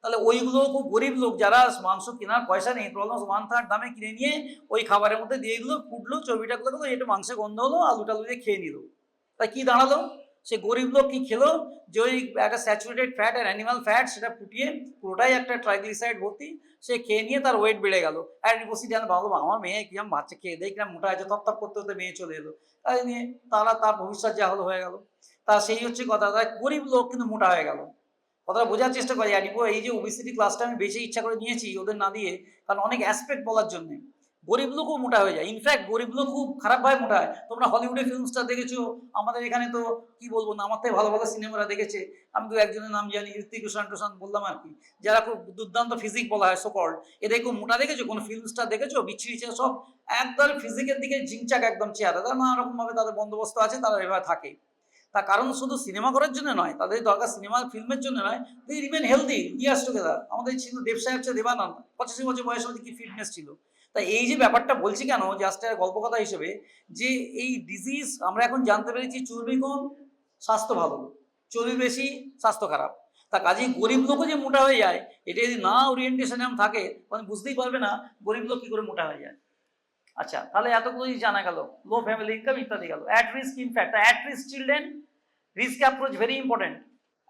তাহলে ওইগুলো খুব গরিব লোক যারা মাংস কেনার পয়সা নেই, অলমোস্ট 1/3 দামে কিনে নিয়ে ওই খাবারের মধ্যে দিয়ে দিল, ফুটলো, চর্বিটা গুলো একটু মাংসের গন্ধ হলো, আলু টালু দিয়ে খেয়ে নিল। তাই কি দাঁড়ালো, সে গরিব লোক কি খেলো, যে ওই একটা স্যাচুরেটেড ফ্যাট আর অ্যানিমাল ফ্যাট সেটা ফুটিয়ে পুরোটাই একটা ট্রাইগ্লিসারাইড ভর্তি, সে খেয়ে নিয়ে তার ওয়েট বেড়ে গেল। আর বসি জানো ভালো, আমার মেয়ে কিরম বাচ্চা খেয়ে দেয় কিরম মোটা হয়েছে, তপ করতে করতে মেয়ে চলে এলো, তাই নিয়ে তার ভবিষ্যৎ যা হলো হয়ে গেল। তা সেই হচ্ছে কথা, তাই গরিব লোক কিন্তু মোটা হয়ে গেল। কথাটা বোঝার চেষ্টা করি। অ্যাডিপো এই যে ওবেসিটি ক্লাসটা আমি বেছে ইচ্ছা করে নিয়েছি ওদের না দিয়ে, কারণ অনেক অ্যাসপেক্ট বলার জন্য। গরিব লোকও মোটা হয়ে যায়, ইনফ্যাক্ট গরিব লোক খুব খারাপভাবে মোটা হয়। তোমরা হলিউডে ফিল্ম স্টার দেখেছো, আমাদের এখানে তো কি বলবো না, আমার থেকে ভালো ভালো সিনেমারা দেখেছে, আমি তো একজনের নাম জানি, ঋত্বিক রোশন টোশন বললাম আর কি, যারা খুব দুর্দান্ত ফিজিক বলা হয় সোকল্ড, এদের খুব মোটা দেখেছো? কোনো ফিল্ম স্টার দেখেছো? বিচ্ছিরি চেহারা, সব একদম ফিজিকের দিকে ঝিংচাক একদম চেহারা, তারা নানা রকম ভাবে তাদের বন্দোবস্ত আছে, তারা এভাবে থাকে। তার কারণ শুধু সিনেমা করার জন্য নয়, তাদের দরকার সিনেমা ফিল্মের জন্য নয়, দে রিমেন হেলদি ইয়ার্স টুগেদার। আমাদের ছিল দেব সাহেব ছিল দেবানন্দ, 85 বছর বয়সে কি ফিটনেস ছিল। তাই এই যে ব্যাপারটা বলছি কেন, জাস্ট গল্প কথা হিসেবে, যে এই ডিজিজ আমরা এখন জানতে পেরেছি, চর্বি কম স্বাস্থ্য ভালো, চর্বি বেশি স্বাস্থ্য খারাপ। তা কাজেই গরিব লোকও যে মোটা হয়ে যায়, এটা যদি না ওরিয়েন্টেশন এমন থাকে, তখন বুঝতেই পারবে না গরিব লোক কি করে মোটা হয়ে যায়। আচ্ছা, তাহলে এতগুলোই জানা গেল, লো ফ্যামিলি ইনকাম ইত্যাদি গেল। At risk in fact, at risk children, risk approach very important,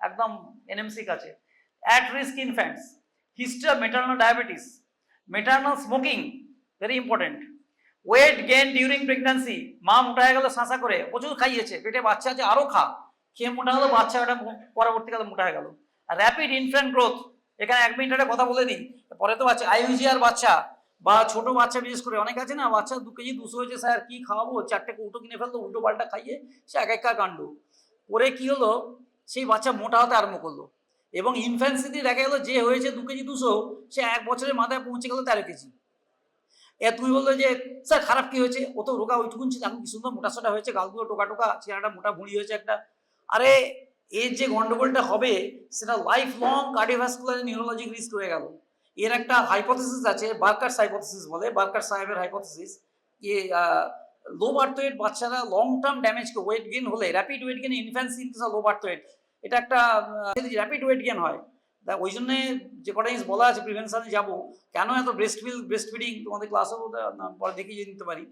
একদম এনএমসি কাছে। At risk infants, history of maternal diabetes, maternal smoking very important. Weight gain during pregnancy, মা মোটা হয়ে গেল শাঁসা করে, প্রচুর খাইয়েছে, পেটে বাচ্চা আছে আরও খা, খেয়ে মোটা হলো, বাচ্চা ওটা পরবর্তীকালে মোটা হয়ে গেল। র্যাপিড ইনফ্যান্ট গ্রোথ, এখানে 1 মিনিট একটা কথা বলে দিই, পরে তো বাচ্চা আইইউজিআর বাচ্চা বা ছোট বাচ্চা, বিশেষ করে অনেক আছে না, বাচ্চা 2 কেজি 200 হয়েছে, স্যার কি খাওয়াবো, 4টে কৌটো কিনে ফেলতো, উল্টো পাল্টা খাইয়ে সে এক একটা কাণ্ড করে, কি হলো, সেই বাচ্চা মোটা হতে আরম্ভ করলো। এবং ইনফ্যান্সিতে দেখা গেলো যে হয়েছে 2 কেজি 200, সে 1 বছরের মাথায় পৌঁছে গেল 13 কেজি। তুমি বললো যে স্যার খারাপ কি হয়েছে, ও তো রোগা ওইটুকুন ছিল, এখন কি সুন্দর মোটাসোটা হয়েছে, গালগুলো টোকা টোকা, চেহারাটা মোটা ভুঁড়ি হয়েছে একটা। আরে এর যে গন্ডগোলটা হবে, সেটা life long cardiovascular neurologic risk হয়ে গেল। এর একটা হাইপোথিসিস আছে, বার্কার্স হাইপোথিসিস বলে, বার্কার সাহেবের হাইপোথিসিস, যে লো বার্থ ওয়েট বাচ্চারা লং টার্ম ড্যামেজকে, ওয়েট গেন হলে, rapid weight gain infancy low birth weight, এটা একটা র্যাপিড ওয়েট গেন হয়। ওই জন্যে যে কটা জিনিস বলা আছে প্রিভেনশনে যাবো, কেন এত ব্রেস্ট ফিডিং, তোমাদের ক্লাসেও পরে দেখিয়ে দিতে পারি।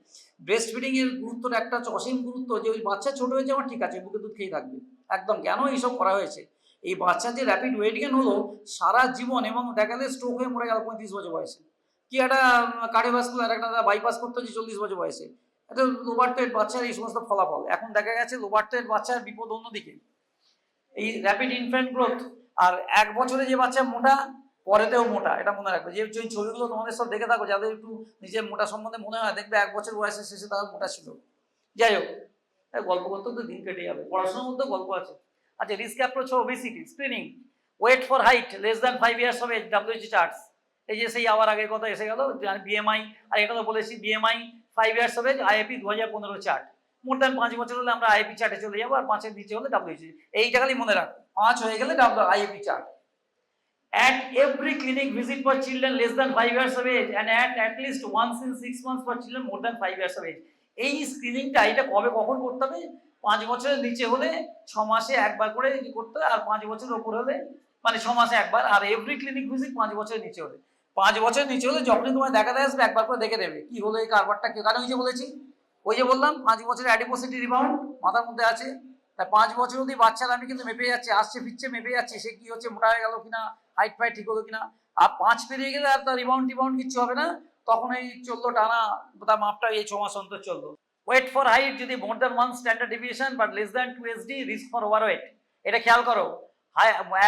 ব্রেস্ট ফিডিং এর গুরুত্বটা একটা হচ্ছে অসীম গুরুত্ব, যে ওই বাচ্চা ছোট হয়েছে আমার ঠিক আছে, বুকে দুধ খেয়ে থাকবে, একদম কেন এইসব করা হয়েছে। এই বাচ্চা যে র্যাপিড ওয়েট গেন হলো সারা জীবন, এবং দেখা গেলে স্ট্রোক হয়ে মরে গেল 35 বছর বয়সে, কি একটা কার্ডিওভাস্কুলার একটা বাইপাস করতে হচ্ছে 40 বছর বয়সে, এটা লো বার্থ ওয়েট বাচ্চার এই সমস্ত ফলাফল। এখন দেখা গেছে লো বার্থ ওয়েট বাচ্চার বিপদ অন্যদিকে, এই র্যাপিড ইনফ্যান্ট গ্রোথ। আর 1 বছরে যে বাচ্চা মোটা, পরেতেও মোটা, এটা মনে রাখবে। যে ছবিগুলো তোমাদের সব দেখে থাকো, যাদের একটু নিজের মোটা সম্বন্ধে মনে হয়, দেখবে 1 বছর বয়সের শেষে তারা মোটা ছিল। যাই হোক, গল্প করতে তো দিন কেটে যাবে, পড়াশোনার মধ্যে গল্প আছে। আচ্ছা, risk approach obesity screening, weight for height less than 5 years of age, WHO charts. এই যে সেই আবার আগের কথা এসে গেল, বিএমআই, আর এটা তো বলেছি BMI 5 years of age, IAP 2015 chart. More than 5 বছর হলে আমরা আইএপি চার্টে চলে যাবো, আর 5-এর নিচে হলে WHO। এইটা খালি মনে রাখো, 5 হয়ে গেলে IAP chart. At every clinic visit for children less than 5 years of age, and at least once in 6 months for children more than 5 years of age. এই স্ক্রিনিংটা এটা কবে কখন করতে হবে? 5 বছরের নিচে হলে 6 মাসে একবার করে করতে হবে, আর 5 বছরের উপর হলে মানে 6 মাসে একবার, আর এভরি ক্লিনিক ভিজিট 5 বছরের নিচে হলে। 5 বছরের নিচে হলে যখনই তোমায় দেখাতে আসবে একবার করে দেখে দেবে কি হলো এই কারবারটা কি। কারণ ওই যে বলেছি, ওই যে বললাম 5 বছরের অ্যাডিপোসিটি রিবাউন্ড মাথার মধ্যে আছে। তাই 5 বছর অবধি বাচ্চার আমি কিন্তু মেপে যাচ্ছে, আসছে ফিরছে মেপে যাচ্ছে, সে কি হচ্ছে, মোটা হয়ে গেল কিনা, হাইট ফাইট ঠিক হলো কিনা। আর 5 পেরিয়ে গেলে আর তার রিবাউন্ড কিচ্ছু হবে না, তখন এই চললো টানা, তার মাপটা এই 6 মাস অন্তর চললো। ওয়েট ফর হাইট যদি more than 1 standard deviation but less than 2 SD, risk for overweight. এটা খেয়াল করো,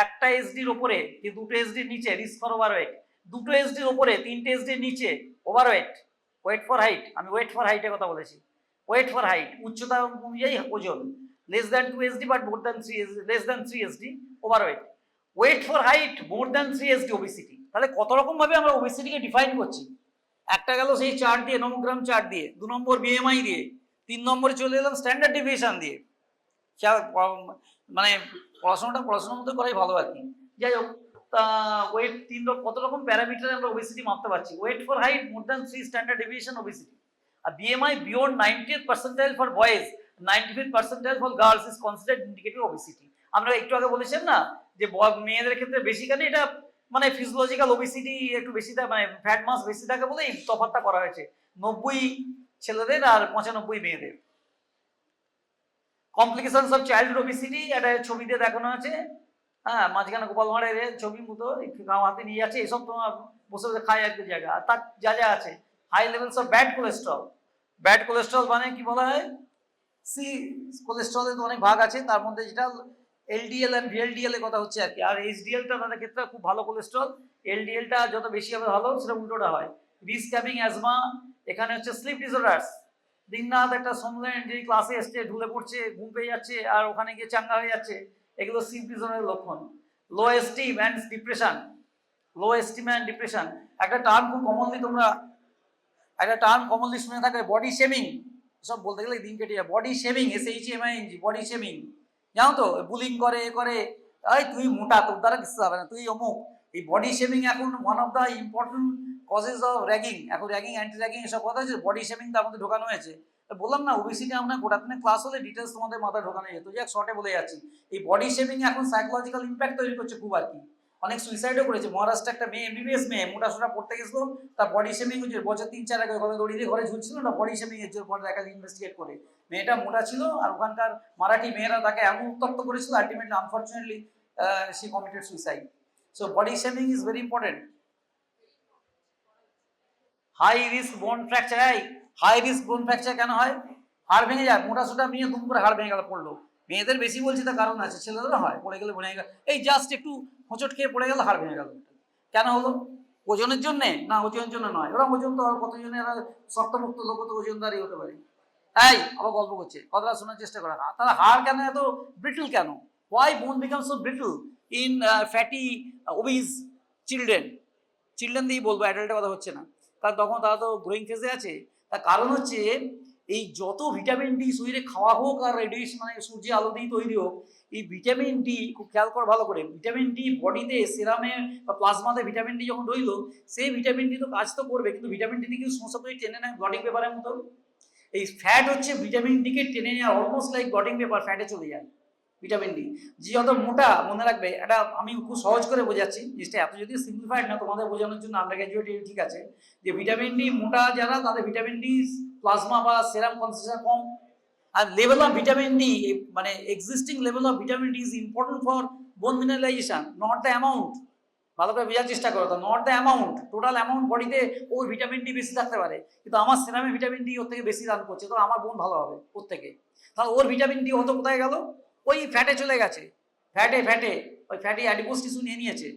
একটা এসডির ওপরে কি 2টো এসডির নিচে রিস্ক ফর ওভারওয়েট, 2টো এসডির ওপরে 3টে এসডির নিচে ওভারওয়েট। ওয়েট ফর হাইট, আমি ওয়েট ফর হাইটের কথা বলেছি। ওয়েট ফর হাইট উচ্চতা অনুযায়ী ওজন, less than 2 SD but more than 3 SD, less than 3 SD overweight. Weight for height more than 3 SD obesity. তাহলে কত রকম ভাবে আমরা ওবেসিটিকে ডিফাইন করছি। একটা গেল সেই চার্ট দিয়ে, নোমোগ্রাম চার্ট দিয়ে, 2 নম্বর বিএমআই দিয়ে, 3 নম্বরে চলে এলাম স্ট্যান্ডার্ড ডেভিয়েশন দিয়ে। মানে পড়াশোনার মধ্যে করাই ভালো আর কি। যাই হোক, তা ওয়েট 3 কত রকম প্যারামিটারে আমরা ওবেসিটি মাপতে পারছি। Weight for height more than 3 standard deviation obesity. আর BMI beyond 90th percentile for boys, 95th percentile for girls is considered indicative obesity. আমরা একটু আগে বলেছেন না যে মেয়েদের ক্ষেত্রে বেশি, কেন এটা মানে ফিজিওলজিক্যাল ওবেসিটি একটু বেশি থাকে, মানে ফ্যাট মাস বেশি থাকে বলে এই তফাৎটা করা হয়েছে 90 ছেলেদের আর 95 মেয়েদের। কমপ্লিকেশনস অফ চাইল্ডহুড ওবেসিটি, এটা ছবিতে দেখানো আছে, হ্যাঁ, মাঝখানে গোপাল ভাঁড়ের ছবির মতো গাও হাতে নিয়ে যাচ্ছে, এসব তোমার বসে বসে খায় একটা জায়গা। আর তার যা যা আছে, high levels of bad cholesterol. Bad cholesterol মানে কি বলা হয়, সি কোলেস্ট্রলের তো অনেক ভাগ আছে, তার মধ্যে যেটা এলডিএল অ্যান্ড ভিএলডিএল এর কথা হচ্ছে আর কি। আর এইচডিএলটা তাদের ক্ষেত্রে খুব ভালো কোলেস্ট্রল, এলডিএলটা যত বেশি হবে ভালো, সেটা উল্টোটা হয়। রিস্ক হ্যাভিং অ্যাজমা, এখানে হচ্ছে স্লিপ ডিসঅর্ডার্স, দিনরাত একটা সমলেন যে ক্লাসে এসছে ঢুলে পড়ছে, ঘুম পেয়ে যাচ্ছে আর ওখানে গিয়ে চাঙ্গা হয়ে যাচ্ছে, এগুলো স্লিপ ডিসঅর্ডারের লক্ষণ। Low esteem and depression, low esteem and depression, একটা টার্ম খুব কমনলি তোমরা শুনে থাকবে, বডি শেমিং, সব বলতে গেলে দিন কেটে যায়। Body shaming, SHMING, body shaming, জানো তো, বুলিং করে এই তুই মোটা, তোর দ্বারা কিছু হবে না, তুই অমুক। এই বডি শেমিং এখন one of the important causes of ragging. এখন র্যাগিং, অ্যান্টি র্যাগিং এসব কথা হচ্ছে, বডি শেমিং তার মধ্যে ঢোকানো হয়েছে। বললাম না, ওবিসিটি আমরা গোটা দিনে ক্লাস হলে ডিটেলস তোমাদের মাথায় ঢোকানো যেত, যাক শর্টে বলে যাচ্ছি। এই বডি শেমিং এখন সাইকোলজিক্যাল ইম্প্যাক্ট তৈরি করছে খুব আর কি। অনেক সুইসাইডও করেছে। মহারাষ্ট্রে একটা মেয়ে, এমবিবিএস মেয়ে, মোটাসোটা পড়তে গেছিল, তার বডি শেমিং হচ্ছে, বছর 3-4 আগে ঘরে দড়ি দিয়ে ঘরে ঝুলছিল না, বডি শেমিং এর জন্য পরে দেখা ইনভেস্টিগেট করে মেয়েটা মোটা ছিল, আর ওখানকার মারাঠি মেয়েরা তাকে এমন উত্তপ্ত করেছিল, ultimately unfortunately she committed suicide. So body shaming is very important. High risk bone fracture, high risk bone fracture কেন হয়? হাড় ভেঙে যায়, মোটা সোটা মেয়ে দুম করে হাড় ভেঙে গেল পড়লো। মেয়েদের বেশি বলছি, তার কারণ আছে, ছেলেদেরও হয়, পড়ে গেলে ভেঙে গেল, এই জাস্ট একটু হোঁচট খেয়ে পড়ে গেল, হাড় ভেঙে গেল। কেন হলো? ওজনের জন্যে না, ওজনের জন্য নয়। ওরা ওজন তো কতজনে এরা শক্তমুক্ত লোক তো ওজনদারই হতে পারে। তাই আবার গল্প করছে, কথাটা শোনার চেষ্টা করা। তারা হাড় কেন এত ব্রিটল কেন? Why bone becomes so brittle in fatty obese children? Children দিয়েই বলবো, অ্যাডাল্টের কথা হচ্ছে না, কারণ তখন তারা তো গ্রোয়িং ফেজে আছে। তার কারণ হচ্ছে এই যত ভিটামিন ডি শরীরে খাওয়া হোক আর রেডিয়েশন মানে সূর্যের আলো দিয়ে তৈরি হোক, এই ভিটামিন ডি খুব খেয়াল করো ভালো করে, ভিটামিন ডি বডিতে সেরামে বা প্লাজমাতে ভিটামিন ডি যখন রইলো, সেই ভিটামিন ডি তো কাজ তো করবে, কিন্তু ভিটামিন ডি কিন্তু সমস্ত কিছু টেনে নেয় ব্লটিং পেপারের মতো। এই ফ্যাট হচ্ছে ভিটামিন ডিকে টেনে নেওয়া, অলমোস্ট লাইক ব্লটিং পেপার, ফ্যাটে চলে যায় ভিটামিন ডি। যে যত মোটা, মনে রাখবে এটা আমি খুব সহজ করে বোঝাচ্ছি জিনিসটা, এত যদি সিম্পলিফাইড না, তোমাদের বোঝানোর জন্য আন্ডার গ্র্যাজুয়েট ঠিক আছে, যে ভিটামিন ডি মোটা যারা, তাদের ভিটামিন ডি প্লাজমা বা সেরাম কনসেন্ট্রেশন কম। আর লেভেল অফ ভিটামিন ডি, মানে existing level of vitamin D is important for bone mineralisation, not the amount. ভালো করে বোঝার চেষ্টা করো, তো not the amount, total amount বডিতে ওই ভিটামিন ডি বেশি থাকতে পারে, কিন্তু আমার সেরামে ভিটামিন ডি ওর থেকে বেশি রান করছে, তো আমার বোন ভালো হবে ওর থেকে। তাহলে ওর ভিটামিন ডি অত কোথায় গেল? ওই ফ্যাটে চলে গেছে, ফ্যাটে ওই ফ্যাটি অ্যাডিপোজ টিস্যু নিয়ে নিয়েছে।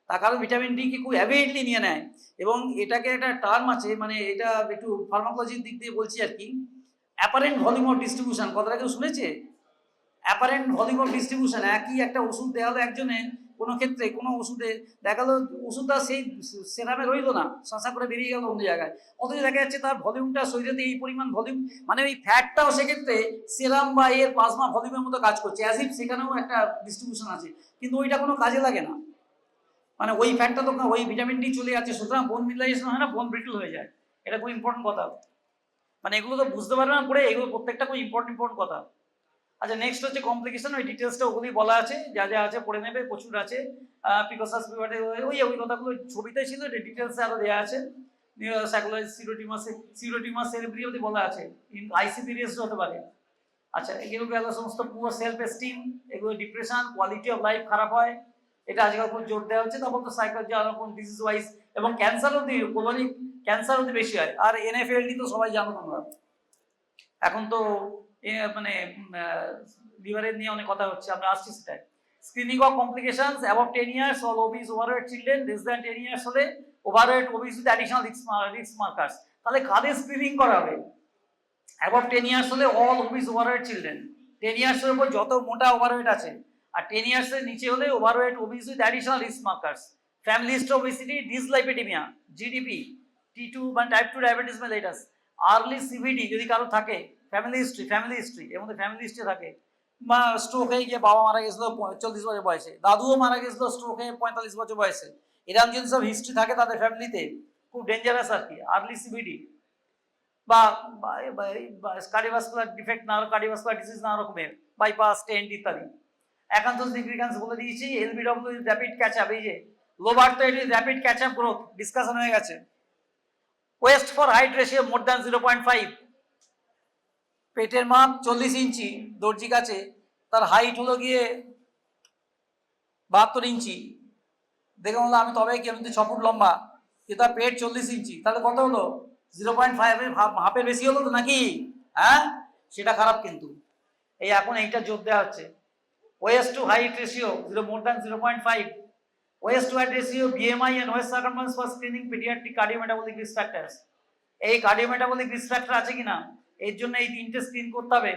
তার কারণ ভিটামিন ডি কি খুব অ্যাভিডলি নিয়ে নেয়। এবং এটাকে একটা টার্ম আছে, মানে এটা একটু ফার্মাকোলজির দিক দিয়ে বলছি আর কি, অ্যাপারেন্ট ভলিউম অফ ডিস্ট্রিবিউশন, কথাটা কেউ শুনেছে? অ্যাপারেন্ট ভলিউম অফ ডিস্ট্রিবিউশন, একই একটা ওষুধ দেওয়া হলো একজনে, কোনো ক্ষেত্রে কোনো ওষুধে দেখা গেলো ওষুধটা সেই সেরামে রইলো না, শাঁসা করে বেরিয়ে গেল অন্য জায়গায়, অথচ দেখা যাচ্ছে তার ভলিউমটা শরীরেতে এই পরিমাণ ভলিউম, মানে ওই ফ্যাটটাও সেক্ষেত্রে সেরাম বা এর প্লাজমা ভলিউমের মতো কাজ করছে, অ্যাজ ইফ সেখানেও একটা ডিস্ট্রিবিউশন আছে, কিন্তু ওইটা কোনো কাজে লাগে না। মানে ওই ফ্যাটটা তো ওই ভিটামিন ডি চলে যাচ্ছে, সুতরাং বোন মিনারেলাইজেশন হয় না, বোন ব্রিটল হয়ে যায়। এটা খুব ইম্পর্টেন্ট কথা, মানে এগুলো তো বুঝতে পারবে না পড়ে, এগুলো প্রত্যেকটা খুব ইম্পর্টেন্ট কথা। আচ্ছা, নেক্সট হচ্ছে কমপ্লিকেশন, ওই ডিটেলসটা ওগুলি বলা আছে, যা যা আছে পড়ে নেবে, প্রচুর আছে। পিকোসাস ফিভারে ওই কথাগুলো ছবিতে ছিল, ডিটেলসে আরও দেওয়া আছে। সাইকোলজি, সিরোটিমা সেরিব্রি অবধি বলা আছে, আইসি পিরিয়ডস হতে পারে। আচ্ছা, এগুলো গেল সমস্ত পুরো সেলফ এস্টিম, এগুলো ডিপ্রেশন, কোয়ালিটি অফ লাইফ খারাপ হয়, এটা আজকাল খুব জোর দেওয়া হচ্ছে। তারপর তো সাইকোলজি আরো কোন ডিজিজ ওয়াইজ, এবং ক্যান্সার অবধি, কোলনিক ক্যান্সার অবধি বেশি হয়। আর এনএফএলডি তো সবাই জানো তোমরা, এখন তো মানে লিভারের নিয়ে অনেক কথা হচ্ছে, আমরা আসছি সেটাই। Screening of complications above 10 years, all obese overweight children, less than 10 years হলে overweight obese with additional risk markers. তাহলে কাদের স্ক্রিনিং করা হবে? অ্যাবভ 10 ইয়ার্স হলে অল ওবিস ওভারওয়েট চিলড্রেন, 10 ইয়ার্সের উপর যত মোটা ওভারওয়েট আছে, আর 10 ইয়ার্সের নিচে হলে overweight obese with additional risk markers. Family history of obesity, dyslipidaemia, GDP, T2 বা type 2 diabetes mellitus, early CVD যদি কারো থাকে, ফ্যামিলি হিস্ট্রি এর মধ্যে ফ্যামিলি হিস্ট্রি থাকে, বা স্ট্রোক হয়ে গিয়ে বাবা মারা গেছিল 40 বছর বয়সে, দাদুও মারা গেছিল স্ট্রোক হয়ে 45 বছর বয়সে, এরকম যদি সব হিস্ট্রি থাকে তাদের ফ্যামিলিতে, খুব ডেঞ্জারাস আর কি, আর্লি সিভিডি বা কার্ডিওভাস্কুলার ডিফেক্ট, না কার্ডিওভাস্কুলার ডিজিজ নানা রকমের, বাইপাস, স্টেন্ট ইত্যাদি। একান্ত সিগনিফিকেন্স বলে দিয়েছি, এলবিডব্লিউ র্যাপিড ক্যাচ আপ, এই যে low birth weight is rapid catch up growth, discussion হয়ে গেছে। West for height ratio more than 0.5, পেটের মাপ 40 ইঞ্চি, দর্জি কাছে তার হাইট হলো গিয়ে 72 ইঞ্চি, দেখে বললো আমি তবে কি, আমি তো 6 ফুট লম্বা, কিন্তু তার পেট 40 ইঞ্চি, তাহলে কত হলো? 0.5, হাফের বেশি হলো তো নাকি? হ্যাঁ, সেটা খারাপ। কিন্তু এই এখন এইটা জোর দেওয়া হচ্ছে, waist to height ratio 0 more than 0.5, waist to height ratio, BMI and waist circumference for screening pediatric cardiometabolic risk factors. এই কার্ডিওমেটাবলিক রিস্ক ফ্যাক্টর আছে কিনা এর জন্য এই তিনটে স্ক্রিন করতে হবে।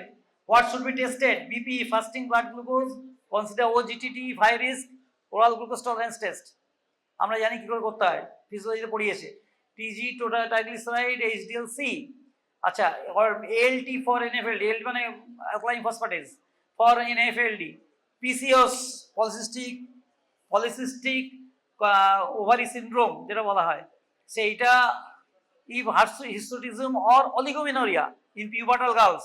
What should be tested? BP, fasting blood glucose, consider OGTT, high risk, oral glucose tolerance test. আমরা জানি কি করে করতে হয়, ফিজিওলজিতে পড়িয়েছে। TG, total triglyceride, HDL C. আচ্ছা, এএলটি ফর এনএফএলডি, এল মানে alkaline phosphatase for NFLD, PCOS, polycystic ovary syndrome যেটা বলা হয় সেইটা, if hirsutism or oligomenorrhea in pubertal girls,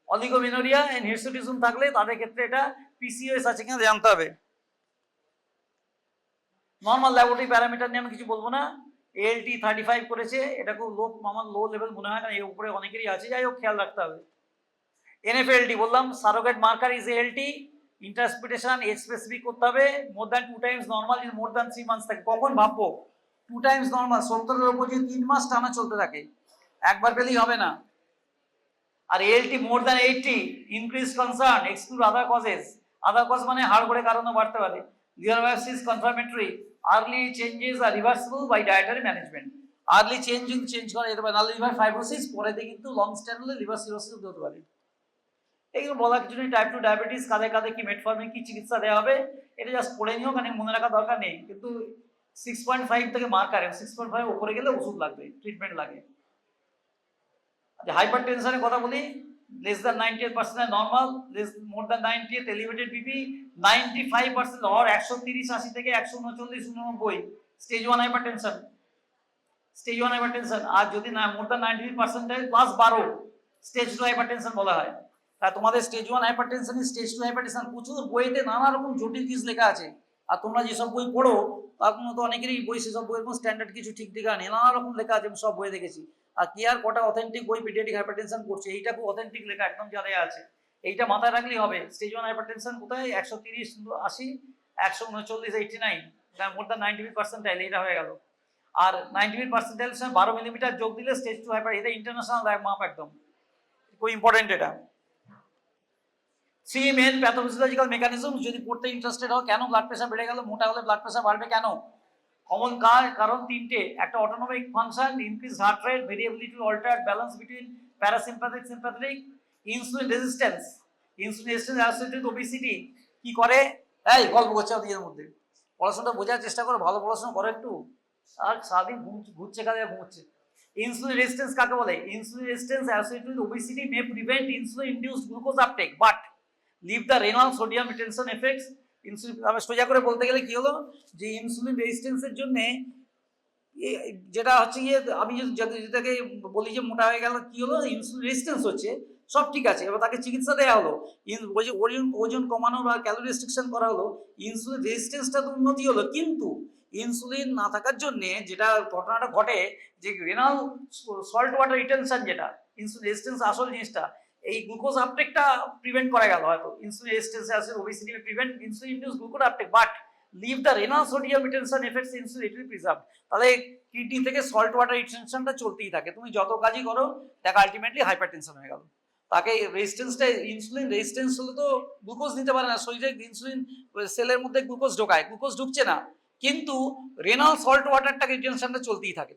oligomenorrhea and hirsutism থাকলে তাদের ক্ষেত্রে এটা পিসিওএস আছে কিনা জানতে হবে। নর্মাল ল্যাবরেটরি প্যারামিটার নিয়ে আমি কিছু বলবো না। এএলটি 35 করেছে, এটা খুব আমার লো লেভেল মনে হয়, কারণ এর উপরে অনেকেরই আছে, যাই হোক খেয়াল রাখতে হবে। এনএফএলডি বললাম, surrogate marker is ALT, interpretation age specific করতে হবে, মোর দ্যান 2 টাইমস নর্মাল, যদি মোর দ্যান 3 মান্থস থাকে। কখন ভাববো 2 টাইমস নর্মাল? 70-এর উপর যদি 3 মাস টানা চলতে থাকে, একবার পেলেই হবে না। আর ALT more than 80, increase concern, exclude other causes. Other cause মানে হাড় করে কারণে বাড়তে পারে। ডিওরবায়োসিস কনফার্মেটরি, আর্লি চেঞ্জেস আর reversible by dietary management. Early change করা যেতে পারে, নাহলে লিভার ফাইব্রোসিস, পরেতে কিন্তু লং স্ট্যান্ড হলে লিভার সিরোসিস হতে পারে। এইগুলো বলার কিছু নেই। টাইপ 2 ডায়াবেটিস, কাদের কাদের কি মেটফর্মিন কি চিকিৎসা দেওয়া হবে, এটা জাস্ট পড়ে নিও, কারণ মনে রাখা দরকার নেই। কিন্তু 6.5 থেকে মার্কার, 6.5 উপরে গেলে ওষুধ লাগবে, ট্রিটমেন্ট লাগে। হাইপার টেনশনের কথা বলি, less than 98% normal, more than 90 elevated BP, 95% or 130/80 থেকে 139/90 stage 1 hypertension, stage 1 hypertension. আর যদি না more than 90% plus 12 stage 2 hypertension বলা হয়। তা তোমাদের stage 1 hypertension, stage 2 hypertension প্রচুর বইতে নানা রকম জটিল জিনিস লেখা আছে। আর তোমরা যেসব বই পড়ো তার মতো অনেকেরই বই, সেসব বইয়ের কোনো স্ট্যান্ডার্ড কিছু ঠিক ঠিক নেই, নানা রকম লেখা আছে, সব বই দেখেছি। আর কি আর কটা অথেন্টিক বই পিডিয়াট্রিক হাইপারটেনশন করছে, এইটা খুব অথেন্টিক লেখা, একদম যা দেয়া আছে, এইটা মাথায় রাখলেই হবে। স্টেজ 1 হাইপারটেনশন কোথায়? 130/80, 139/89, মোর দ্যান 90%, এটা হয়ে গেল। আর 90% 12 মিলিমিটার যোগ দিলে স্টেজ 2 হাইপার, এটা ইন্টারন্যাশনাল মাপ, একদম খুব ইম্পর্টেন্ট এটা। 3 মেন প্যাথোফিজিওলজিক্যাল মেকানিজম যদি পড়তে ইন্টারেস্টেড হও, কেন ব্লাড প্রেশার বেড়ে গেল, মোটা হলে ব্লাড প্রেশার বাড়বে কেন? কমন কারণ তিনটে, একটা autonomic function, increase heart rate, variability altered, balance between parasympathetic sympathetic, insulin resistance, associated obesity. কি করে? এই গল্প করছে ওদের মধ্যে, পড়াশোনাটা বোঝার চেষ্টা করো, ভালো পড়াশোনা করো একটু, আর সারাদিন ঘুরছে কাজে ঘুমোচ্ছে। ইনসুলিন রেজিস্ট্যান্স কাকে বলে? Insulin resistance associated obesity may prevent insulin induced glucose uptake but leave the renal sodium retention effects. Insulin সোজা করে বলতে গেলে কি হলো, যে ইনসুলিন রেজিস্ট্যান্সের জন্য যেটা হচ্ছে গিয়ে, আমি যদি যেটাকে বলি যে মোটা হয়ে গেল, কি হলো, ইনসুলিন রেজিস্ট্যান্স হচ্ছে, সব ঠিক আছে, এবার তাকে চিকিৎসা দেওয়া হলো, ওজন কমানো বা ক্যালোরি রেস্ট্রিকশন করা হলো, ইনসুলিন রেজিস্ট্যান্সটা তো উন্নতি হলো, কিন্তু ইনসুলিন না থাকার জন্য যেটা ঘটনাটা ঘটে, যে রেনাল সল্ট ওয়াটার রিটেনশন, যেটা ইনসুলিন রেজিস্ট্যান্স আসল জিনিসটা, এই গ্লুকোজ আপটেকটা প্রিভেন্ট করা গেল হয়তো। ইনসুলিন রেজিস্ট্যান্স আছে, obesity prevent insulin induced glucose uptake but leave the renal sodium retention effects insulin it will preserve. তাহলে কিডনি থেকে সল্ট ওয়াটার রিটেনশনটা চলতেই থাকে, তুমি যত কাজই করো দেখো আলটিমেটলি হাইপারটেনশন হয়ে গেল। তাকে রেজিস্ট্যান্সটা, ইনসুলিন রেজিস্ট্যান্স হলে তো গ্লুকোজ নিতে পারে না শরীরে, ইনসুলিন সেলের মধ্যে গ্লুকোজ ঢোকায়, গ্লুকোজ ঢুকছে না, কিন্তু রেনাল সল্ট ওয়াটারটাকে রিটেনশনটা চলতেই থাকে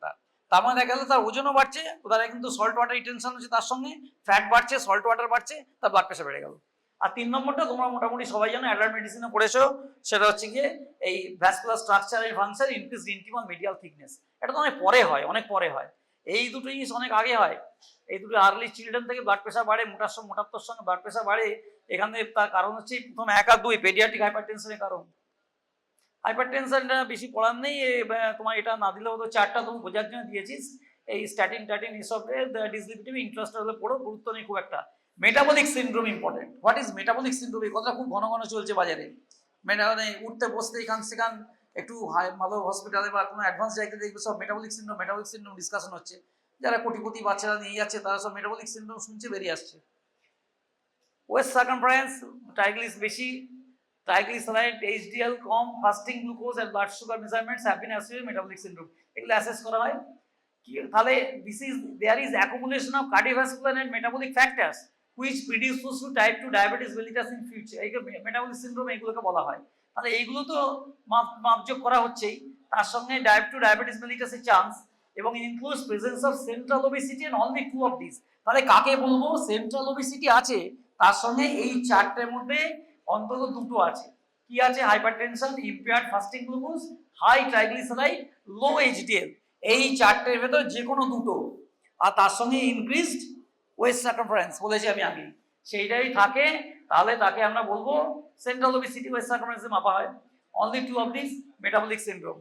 তার মানে দেখা গেল তার ওজনও বাড়ছে, তারা কিন্তু সল্ট ওয়াটার রিটেনশন হচ্ছে, তার সঙ্গে ফ্যাট বাড়ছে, সল্ট ওয়াটার বাড়ছে, তার ব্লাড প্রেশার বেড়ে গেল। আর 3 নম্বরটা তোমরা মোটামুটি সবাই জানো, অ্যাডাল্ট মেডিসিনে পড়েছো, সেটা হচ্ছে গিয়ে এই vascular structure and function, increased intimal medial thickness. এটা তো অনেক পরে হয়, অনেক পরে হয়, এই দুটো জিনিস অনেক আগে হয়। এই দুটো আর্লি চিলড্রেন থেকে ব্লাড প্রেশার বাড়ে, মোটাত্বর সঙ্গে ব্লাড প্রেশার বাড়ে, এখানে তার কারণ হচ্ছে প্রথম 1 আর 2 পেডিয়াট্রিক হাইপারটেনশনের কারণ। হাইপারটেনশনটা বেশি পড়ার নেই, তোমার এটা না দিলেও তো 4টা তুমি বোঝার জন্য দিয়েছিস, এই স্ট্যাটিন এসবের ডিসলিপিটিভ ইন্টারেস্ট হলে পড়ো, গুরুত্ব নেই খুব একটা। Metabolic syndrome important. What is metabolic syndrome? এই কথা খুব ঘন ঘন চলছে বাজারে, মানে উঠতে বসতে এখান সেখান একটু ভালো হসপিটালে বা কোনো অ্যাডভান্স জায়গায় দেখবে সব মেটাবলিক সিনড্রোম ডিসকাশন হচ্ছে। যারা কোটিপতি বাচ্চারা নিয়ে যাচ্ছে তারা সব মেটাবলিক সিনড্রোম শুনছে, বেরিয়ে আসছে। ওয়েস্ট সার্কামফারেন্স, ট্রাইগ্লিস বেশি, triglyceride, HDL কম, fasting glucose and blood sugar measurements have been associated metabolic syndrome. এগুলো অ্যাসেস করা হয় কি? তাহলে there is accumulation of cardiovascular and metabolic factors which predisposes to type 2 diabetes mellitus in future, এই metabolic syndrome এগুলোকে বলা হয়। তাহলে এইগুলো তো মাপযোগ করা হচ্ছেই, তার সঙ্গে টাইপ 2 ডায়াবেটিস মেলিটাসের চান্স এবং includes presence of central obesity and only 2 of this. তাহলে কাকে বলবো? সেন্ট্রাল ওবেসিটি আছে, তার সঙ্গে এই চারটের মধ্যে অন্তত দুটো আছে। কি আছে? Hypertension, impaired fasting glucose, high triglyceride, low HDL, এই চারটের ভেতর যে কোনো দুটো, আর তার সঙ্গে ইনক্রিজড ওয়েস্ট সার্কামফারেন্স বলেছি আমি আগে, সেইটাই থাকে, তাহলে তাকে আমরা বলবো সেন্ট্রাল ওবেসিটি। ওয়েস্ট সার্কামফারেন্সে মাপা হয় only 2 of this metabolic syndrome.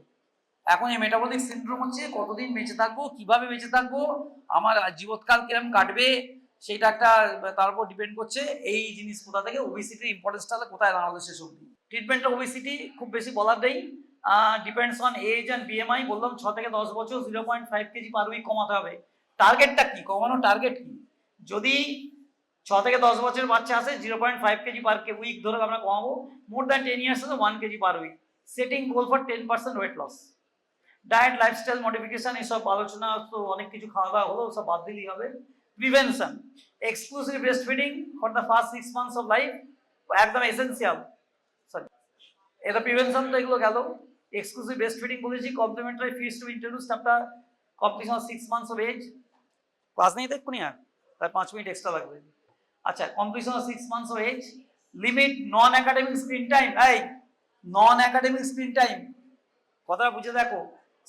এখন এই মেটাবলিক সিনড্রোম হচ্ছে কতদিন বেঁচে থাকবো, কিভাবে বেঁচে থাকবো, আমার জীবৎকাল কিরম কাটবে, সেইটা একটা তার উপর ডিপেন্ড করছে এই জিনিস কোথা থেকে, ওবেসিটির ইম্পর্টেন্সটা কোথায় দাঁড়ালো শেষ অবধি। ট্রিটমেন্ট ওবেসিটি খুব বেশি বলার নেই, depends on age and BMI. বললাম 6 থেকে 10 বছর 0.5 কেজি পার উইক কমাতে হবে। টার্গেটটা কি? কমানোর টার্গেট কি? যদি 6 থেকে 10 বছরের বাচ্চা আছে 0.5 কেজি পার উইক ধরে আমরা কমাবো, মোর দ্যান 10 ইয়ার্স আছে 1 KG per week. Setting goal for 10% weight loss. Diet lifestyle modification এসব আলোচনা তো অনেক কিছু খাওয়া দাওয়া হলো, সব বাদ দিলেই হবে। Prevention, exclusive breast feeding for the first 6 months of life, একদম এসেন্সিয়াল। সরি, এটা প্রিভেনশন তো এগুলো গেল। এক্সক্লুসিভ ব্রেস্ট ফিডিং বলেছি, complementary feeds to introduce after completion of 6 months of age. Class নেই দেখুন আর তাই 5 মিনিট এক্সট্রা লাগবে। আচ্ছা, completion of 6 months of age. Limit non academic screen time. এই নন একাডেমিক স্ক্রিন টাইম কথাটা বুঝে দেখো,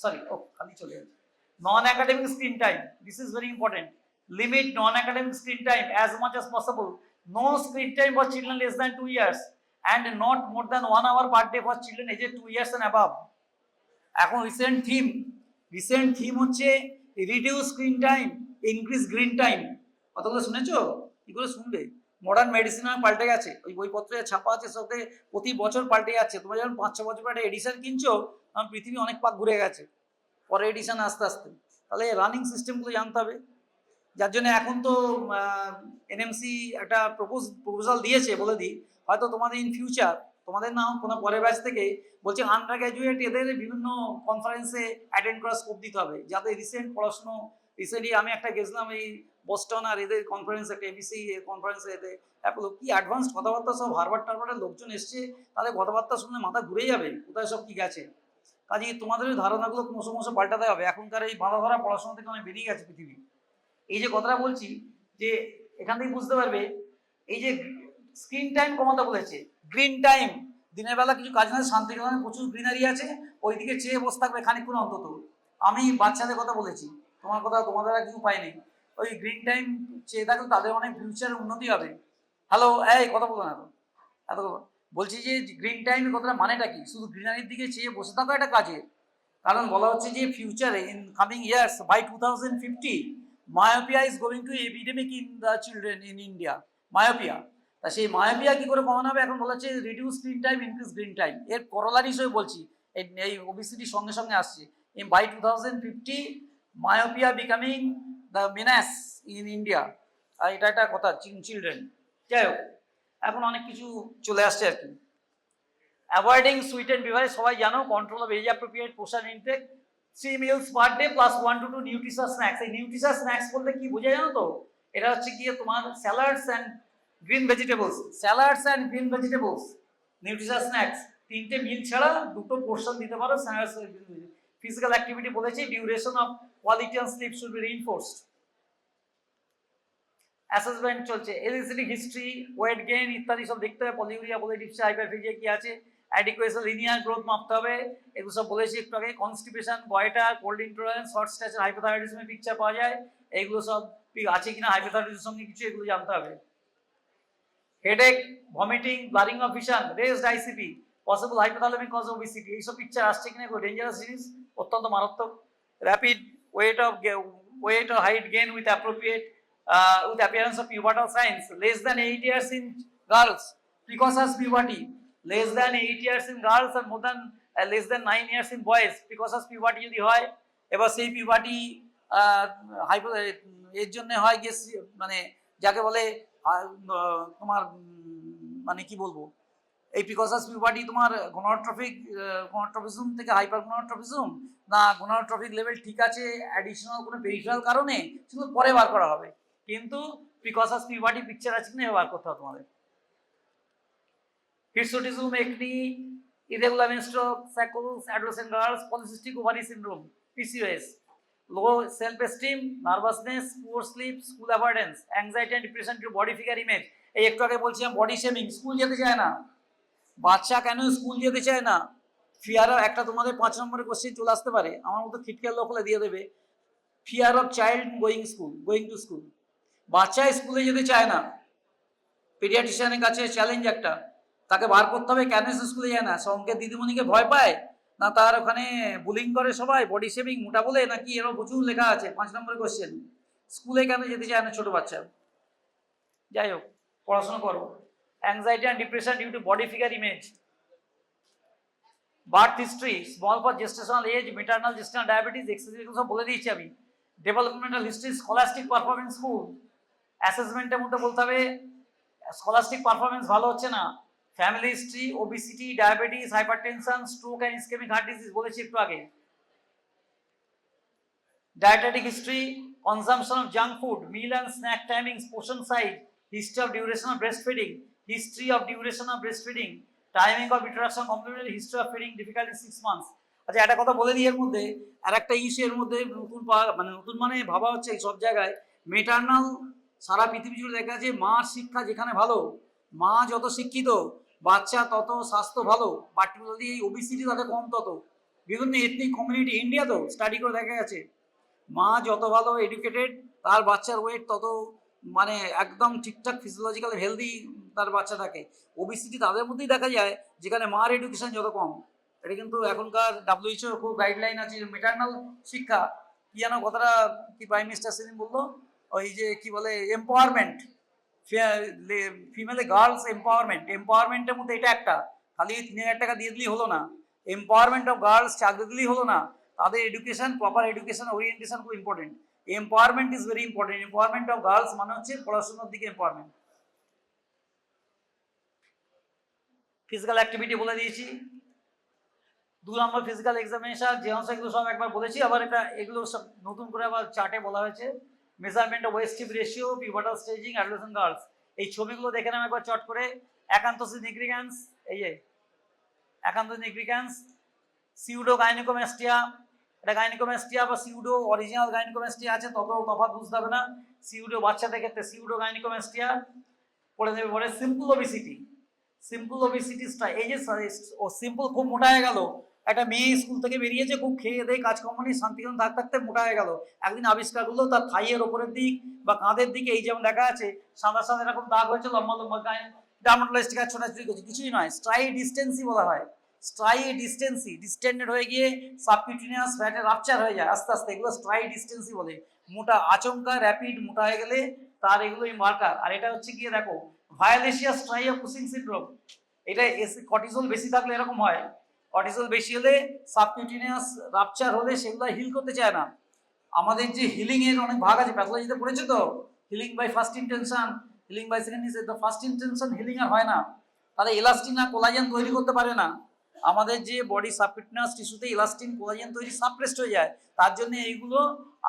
সরি ও খালি চলে যাচ্ছে। নন academic screen time, this is very important. Limit non-academic screen time as much as possible. No screen time for children less than 2 years and not more than 1 hour per day for children aged 2 years and above. এখন recent theme হচ্ছে reduce screen time, increase green time. কতগুলো শুনেছো? কি করে শুনবে? Modern medicine পাল্টে গেছে, ওই বইপত্রে ছাপা আছে সবকে প্রতি বছর পাল্টে যাচ্ছে। তোমরা যখন 5-6 বছর পর একটা এডিশন কিনছো, তখন পৃথিবী অনেক পাক ঘুরে গেছে, পরে এডিশন আস্তে আস্তে। তাহলে রানিং সিস্টেমগুলো জানতে হবে, যার জন্য এখন তো এনএমসি একটা প্রপোজাল দিয়েছে, বলে দিই, হয়তো তোমাদের ইন ফিউচার, তোমাদের না কোনো পরের ব্যাচ থেকে বলছে আন্ডার গ্র্যাজুয়েট এদের বিভিন্ন কনফারেন্সে অ্যাটেন্ড করার স্কোপ দিতে হবে, যাদের রিসেন্ট পড়াশুনো। রিসেন্টলি আমি একটা গেছিলাম এই বস্টন, আর এদের কনফারেন্স, একটা এবিসি কনফারেন্সে, এতে অ্যাপোলো, কি অ্যাডভান্স কথাবার্তা, সব হারবার্ড টারবার্ডের লোকজন এসছে, তাদের কথাবার্তা শুনে মাথা ঘুরে যাবে কোথায় সব কি গেছে। কাজেই তোমাদের ওই ধারণাগুলো ক্রমশ পাল্টাতে হবে। এখনকার এই বাঁধা ধরা পড়াশোনা থেকে অনেক বেরিয়ে গেছে পৃথিবী। এই যে কথাটা বলছি, যে এখান থেকে বুঝতে পারবে, এই যে স্ক্রিন টাইম কমাতে বলেছে, গ্রিন টাইম, দিনের বেলা কিছু কাজ না, শান্তিনিকেতনে প্রচুর গ্রিনারি আছে, ওইদিকে চেয়ে বসে থাকবে খানিকক্ষণ অন্তত। আমি বাচ্চাদের কথা বলেছি, তোমার কথা তোমাদের আর কিছু পাইনি। ওই গ্রিন টাইম চেয়ে থাকলে তাদের অনেক ফিউচারের উন্নতি হবে। হ্যালো, এই কথা বলো না তো, এত বলছি যে গ্রিন টাইমের কথাটা মানেটা কি? শুধু গ্রিনারির দিকে চেয়ে বসে থাকো একটা কাজে, কারণ বলা হচ্ছে যে ফিউচারে, in coming years, by 2050 myopia is going to epidemic in the children in India. Myopia, তা সেই মায়োপিয়া কি করে কমানো হবে? এখন বলা হচ্ছে reduce screen time, increase green time. এর করলার হিসেবে বলছি, এই ওবিসিটির সঙ্গে সঙ্গে আসছে, in by 2050 myopia becoming the menace in India, আর এটা একটা কথা, চিলড্রেন। যাই হোক, এখন অনেক কিছু চলে আসছে আর কি। অ্যাভয়েডিং সুইট এন্ড বেভারেজ, সবাই জানো। Control of age appropriate portion intake, 3 meals per day plus 1 to 2 nutritious snacks. এই নিউট্রিশাস স্ন্যাক্স বলতে কি বোঝা জানো তো? এটা হচ্ছে গিয়ে তোমার salads and green vegetables, nutritious snacks. 3টে মিল ছাড়া 2টো পোর্শন দিতে পারো স্ন্যাক্স। ফিজিক্যাল অ্যাক্টিভিটি বলেছি, duration of quality on sleep should be reinforced. Assessment চলছে, এলিসিটিক হিস্ট্রি, ওয়েট গেইন ইত্যাদি সব দেখতে হবে। পলিউরিয়া, পলিডিপসিয়া, হাইপারফিজিয়া কি আছে, অ্যাডিকুয়েশন, লিনিয়ার গ্রোথ মাপতে হবে, এগুলো সব বলেছি একটু আগে। Constipation, goitre, cold intolerance, hot stature, হাইপোথাইরয়েডিজমের পিকচার পাওয়া যায়, এইগুলো সব আছে কিনা, হাইপোথাইরয়েডিজমের সঙ্গে কিছু, এগুলো জানতে হবে। Headache, vomiting, blurring of vision, raised ICP, possible hypothalamic cause of obesity, এইসব পিকচার আসছে কিনা, এগুলো ডেঞ্জারাস জিনিস, অত্যন্ত মারাত্মক। Rapid weight or height gain with appropriate with appearance of pubertal signs, less than 8 years in girls, precocious puberty, less than 8 years in girls and more than less than 9 years in boys, precocious puberty যদি হয়। এবার সেই puberty এর জন্য হয় গিয়ে, মানে যাকে বলে তোমার মানে কি বলবো, এই প্রিকশাস পিউবার্টি তোমার গোনাডোট্রফিজম থেকে হাইপার গোনাডোট্রফিজম, না গোনাডোট্রফিক লেভেল ঠিক আছে, অ্যাডিশনাল কোনো পেরিফেরাল কারণে, শুধু পরে বার করা হবে। কিন্তু প্রিকসস পিউবার্টি পিকচার আছে কিনা বার করতে হবে তোমাদের। হিটসোটিজম, acne, irregular menstrual cycles, adolescent girls, polycystic ovary syndrome, PCOS, low self-esteem, nervousness, poor sleep, school avoidance, anxiety and depression due to body figure image। এই একটু আগে বলছিলাম বডি শেমিং, স্কুল যেতে চায় না বাচ্চা, কেন স্কুল যেতে চায় না? ফিয়ার অফ, একটা তোমাদের 5 নম্বরের কোশ্চেন চলে আসতে পারে, আমার মতো খিটকেল লোক হলে দিয়ে দেবে, fear of child going to school. বাচ্চা স্কুলে যেতে চায় না, পেডিয়াট্রিশিয়ানের কাছে চ্যালেঞ্জ একটা, তাকে বার করতে হবে কেন স্কুলে যায় না। অঙ্কের দিদিমণিকে ভয় পায় না, তার ওখানে বুলিং করে সবাই, বডি শেমিং মোটা বলে, নাকি এরও প্রচুর লেখা আছে 5 নম্বরের কোশ্চেন, স্কুলে কেন যেতে চায় না ছোট বাচ্চা। যাই হোক, পড়াশোনা করো। Anxiety and depression due to body figure image, birth history, small for gestational age, maternal gestational diabetes, excessive, এগুলো সব বলে দিয়েছি আমি। Developmental history, scholastic performance school, অ্যাসেসমেন্টের মধ্যে বলতে হবে স্কলাস্টিক পারফরমেন্স ভালো হচ্ছে না। Family history, obesity, diabetes, hypertension, stroke and ischemic heart disease বলেছি একটু আগে। Dietetic history, consumption of junk food, meal and snack timings, portion size, history of duration of breast feeding, history of duration of breast feeding, timing of introduction complementary, history of feeding difficulty 6 months। আচ্ছা, একটা কথা বলে দিই এর মধ্যে, আর একটা issue এর মধ্যে নতুন নতুন মানে ভাবা হচ্ছে এই সব জায়গায়, মেটার্নাল সারা পৃথিবী জুড়ে দেখা যায় মার শিক্ষা যেখানে ভালো, মা যত শিক্ষিত বাচ্চা তত স্বাস্থ্য ভালো, পার্টিকুলারলি এই ওবিসিটি তাদের কম তত। বিভিন্ন এথনিক কমিউনিটি ইন্ডিয়াতেও স্টাডি করে দেখা গেছে, মা যত ভালো এডুকেটেড তার বাচ্চার ওয়েট তত মানে একদম ঠিকঠাক ফিজিওলজিক্যাল হেলদি তার বাচ্চা থাকে। ওবিসিটি তাদের মধ্যেই দেখা যায় যেখানে মার এডুকেশন যত কম। এটা কিন্তু এখনকার WHO খুব গাইডলাইন আছে মেটার্নাল শিক্ষা, কি যেন কথাটা কি প্রাইম মিনিস্টার সেদিন বললো, ওই যে কি বলে এম্পাওয়ারমেন্ট, ফিমেলে গার্লস এম্পাওয়ারমেন্টের মধ্যে এটা একটা, খালি 3000 টাকা দিয়ে দিলেই হলো না, এম্পাওয়ারমেন্ট অফ গার্লস চাকরি দিলেই হলো না, তাদের এডুকেশন, প্রপার এডুকেশন ওরিয়েন্টেশন খুব important. Empowerment is very important. Empowerment of girls মানে হচ্ছে পড়াশোনার দিকে এম্পাওয়ারমেন্ট। ফিজিক্যাল অ্যাক্টিভিটি বলে দিয়েছি। 2 নম্বর ফিজিক্যাল এক্সামিনেশন, যে অংশ এগুলো সব একবার বলেছি, আবার এটা এগুলো সব নতুন করে আবার চার্টে বলা হয়েছে। Measurement of waist hip ratio, pivotal staging, adolescent girls, এই ছবিগুলো দেখে নাম একবার চট করে। অ্যাকান্থোসিস নিগ্রিক্যান্স, এই যে অ্যাকান্থোসিস নিগ্রিক্যান্স, সিউডো গাইনোকোমাস্টিয়া, এটা গাইনোকোমাস্টিয়া বা সিউডো অরিজিনাল গাইনোকোমাস্টিয়া আছে, তত তফাৎ বুঝতে হবে না। সিউডো বাচ্চাদের ক্ষেত্রে সিউডো গাইনোকোমাস্টিয়া পড়ে দেবে। পরে সিম্পল ওবিসিটি, সিম্পল ওবিসিটিসটা এই যে ও সিম্পল খুব মোটা হয়ে গেল, একটা মেয়ে স্কুল থেকে বেরিয়েছে খুব খেয়ে দেয়ে কাজকর্ম নিয়ে শান্তিকরণ থাকতে থাকতে মোটা হয়ে গেল, একদিন আবিষ্কার করলো তার থাইয়ের ওপরের দিক বা কাঁধের দিকে এই যেমন দেখা আছে সাদা সাদা এরকম দাগ হয়েছে, লম্বা লম্বা গায়ে, ডার্মাটোলজিস্ট থেকে ছোটাছুটি করছে, কিছুই নয়, স্ট্রাই ডিস্টেন্সি বলা হয়। স্ট্রাই ডিস্টেন্সি, ডিস্টেন্ডেড হয়ে গিয়ে সাবকিউটিনিয়াস ফ্যাটে রাপচার হয়ে যায় আস্তে আস্তে, এগুলো স্ট্রাই ডিস্টেন্সি বলে। মোটা আচমকা র্যাপিড মোটা হয়ে গেলে তার এগুলোই মার্কার। আর এটা হচ্ছে গিয়ে দেখো ভায়োলেশিয়া স্ট্রাই অফ কুসিং সিনড্রোম, এটা কর্টিসল বেশি থাকলে এরকম হয়, কর্টিসল বেশি হলে সাবকিউটিনিয়াস রাপচার হলে সেগুলো হিল করতে চায় না। আমাদের যে হিলিং এর অনেক ভাগ আছে, প্যাথোলজিতে পড়েছে তো, healing by first intention, healing by second intention, তো ফার্স্ট ইন্টেনশন হিলিং আর হয় না, তাহলে ইলাস্টিন আর কোলাজেন তৈরি করতে পারে না। আমাদের যে বডি সাবকিউটিনিয়াস টিস্যুতে ইলাস্টিন কোলাজেন তৈরি সাপ্রেসড হয়ে যায়, তার জন্য এইগুলো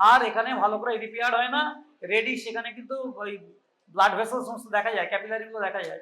আর এখানে ভালো করে রিপেয়ার হয় না, রেডি সেখানে কিন্তু ওই ব্লাড ভেসেল সমস্ত দেখা যায়, ক্যাপিলারিগুলো দেখা যায়।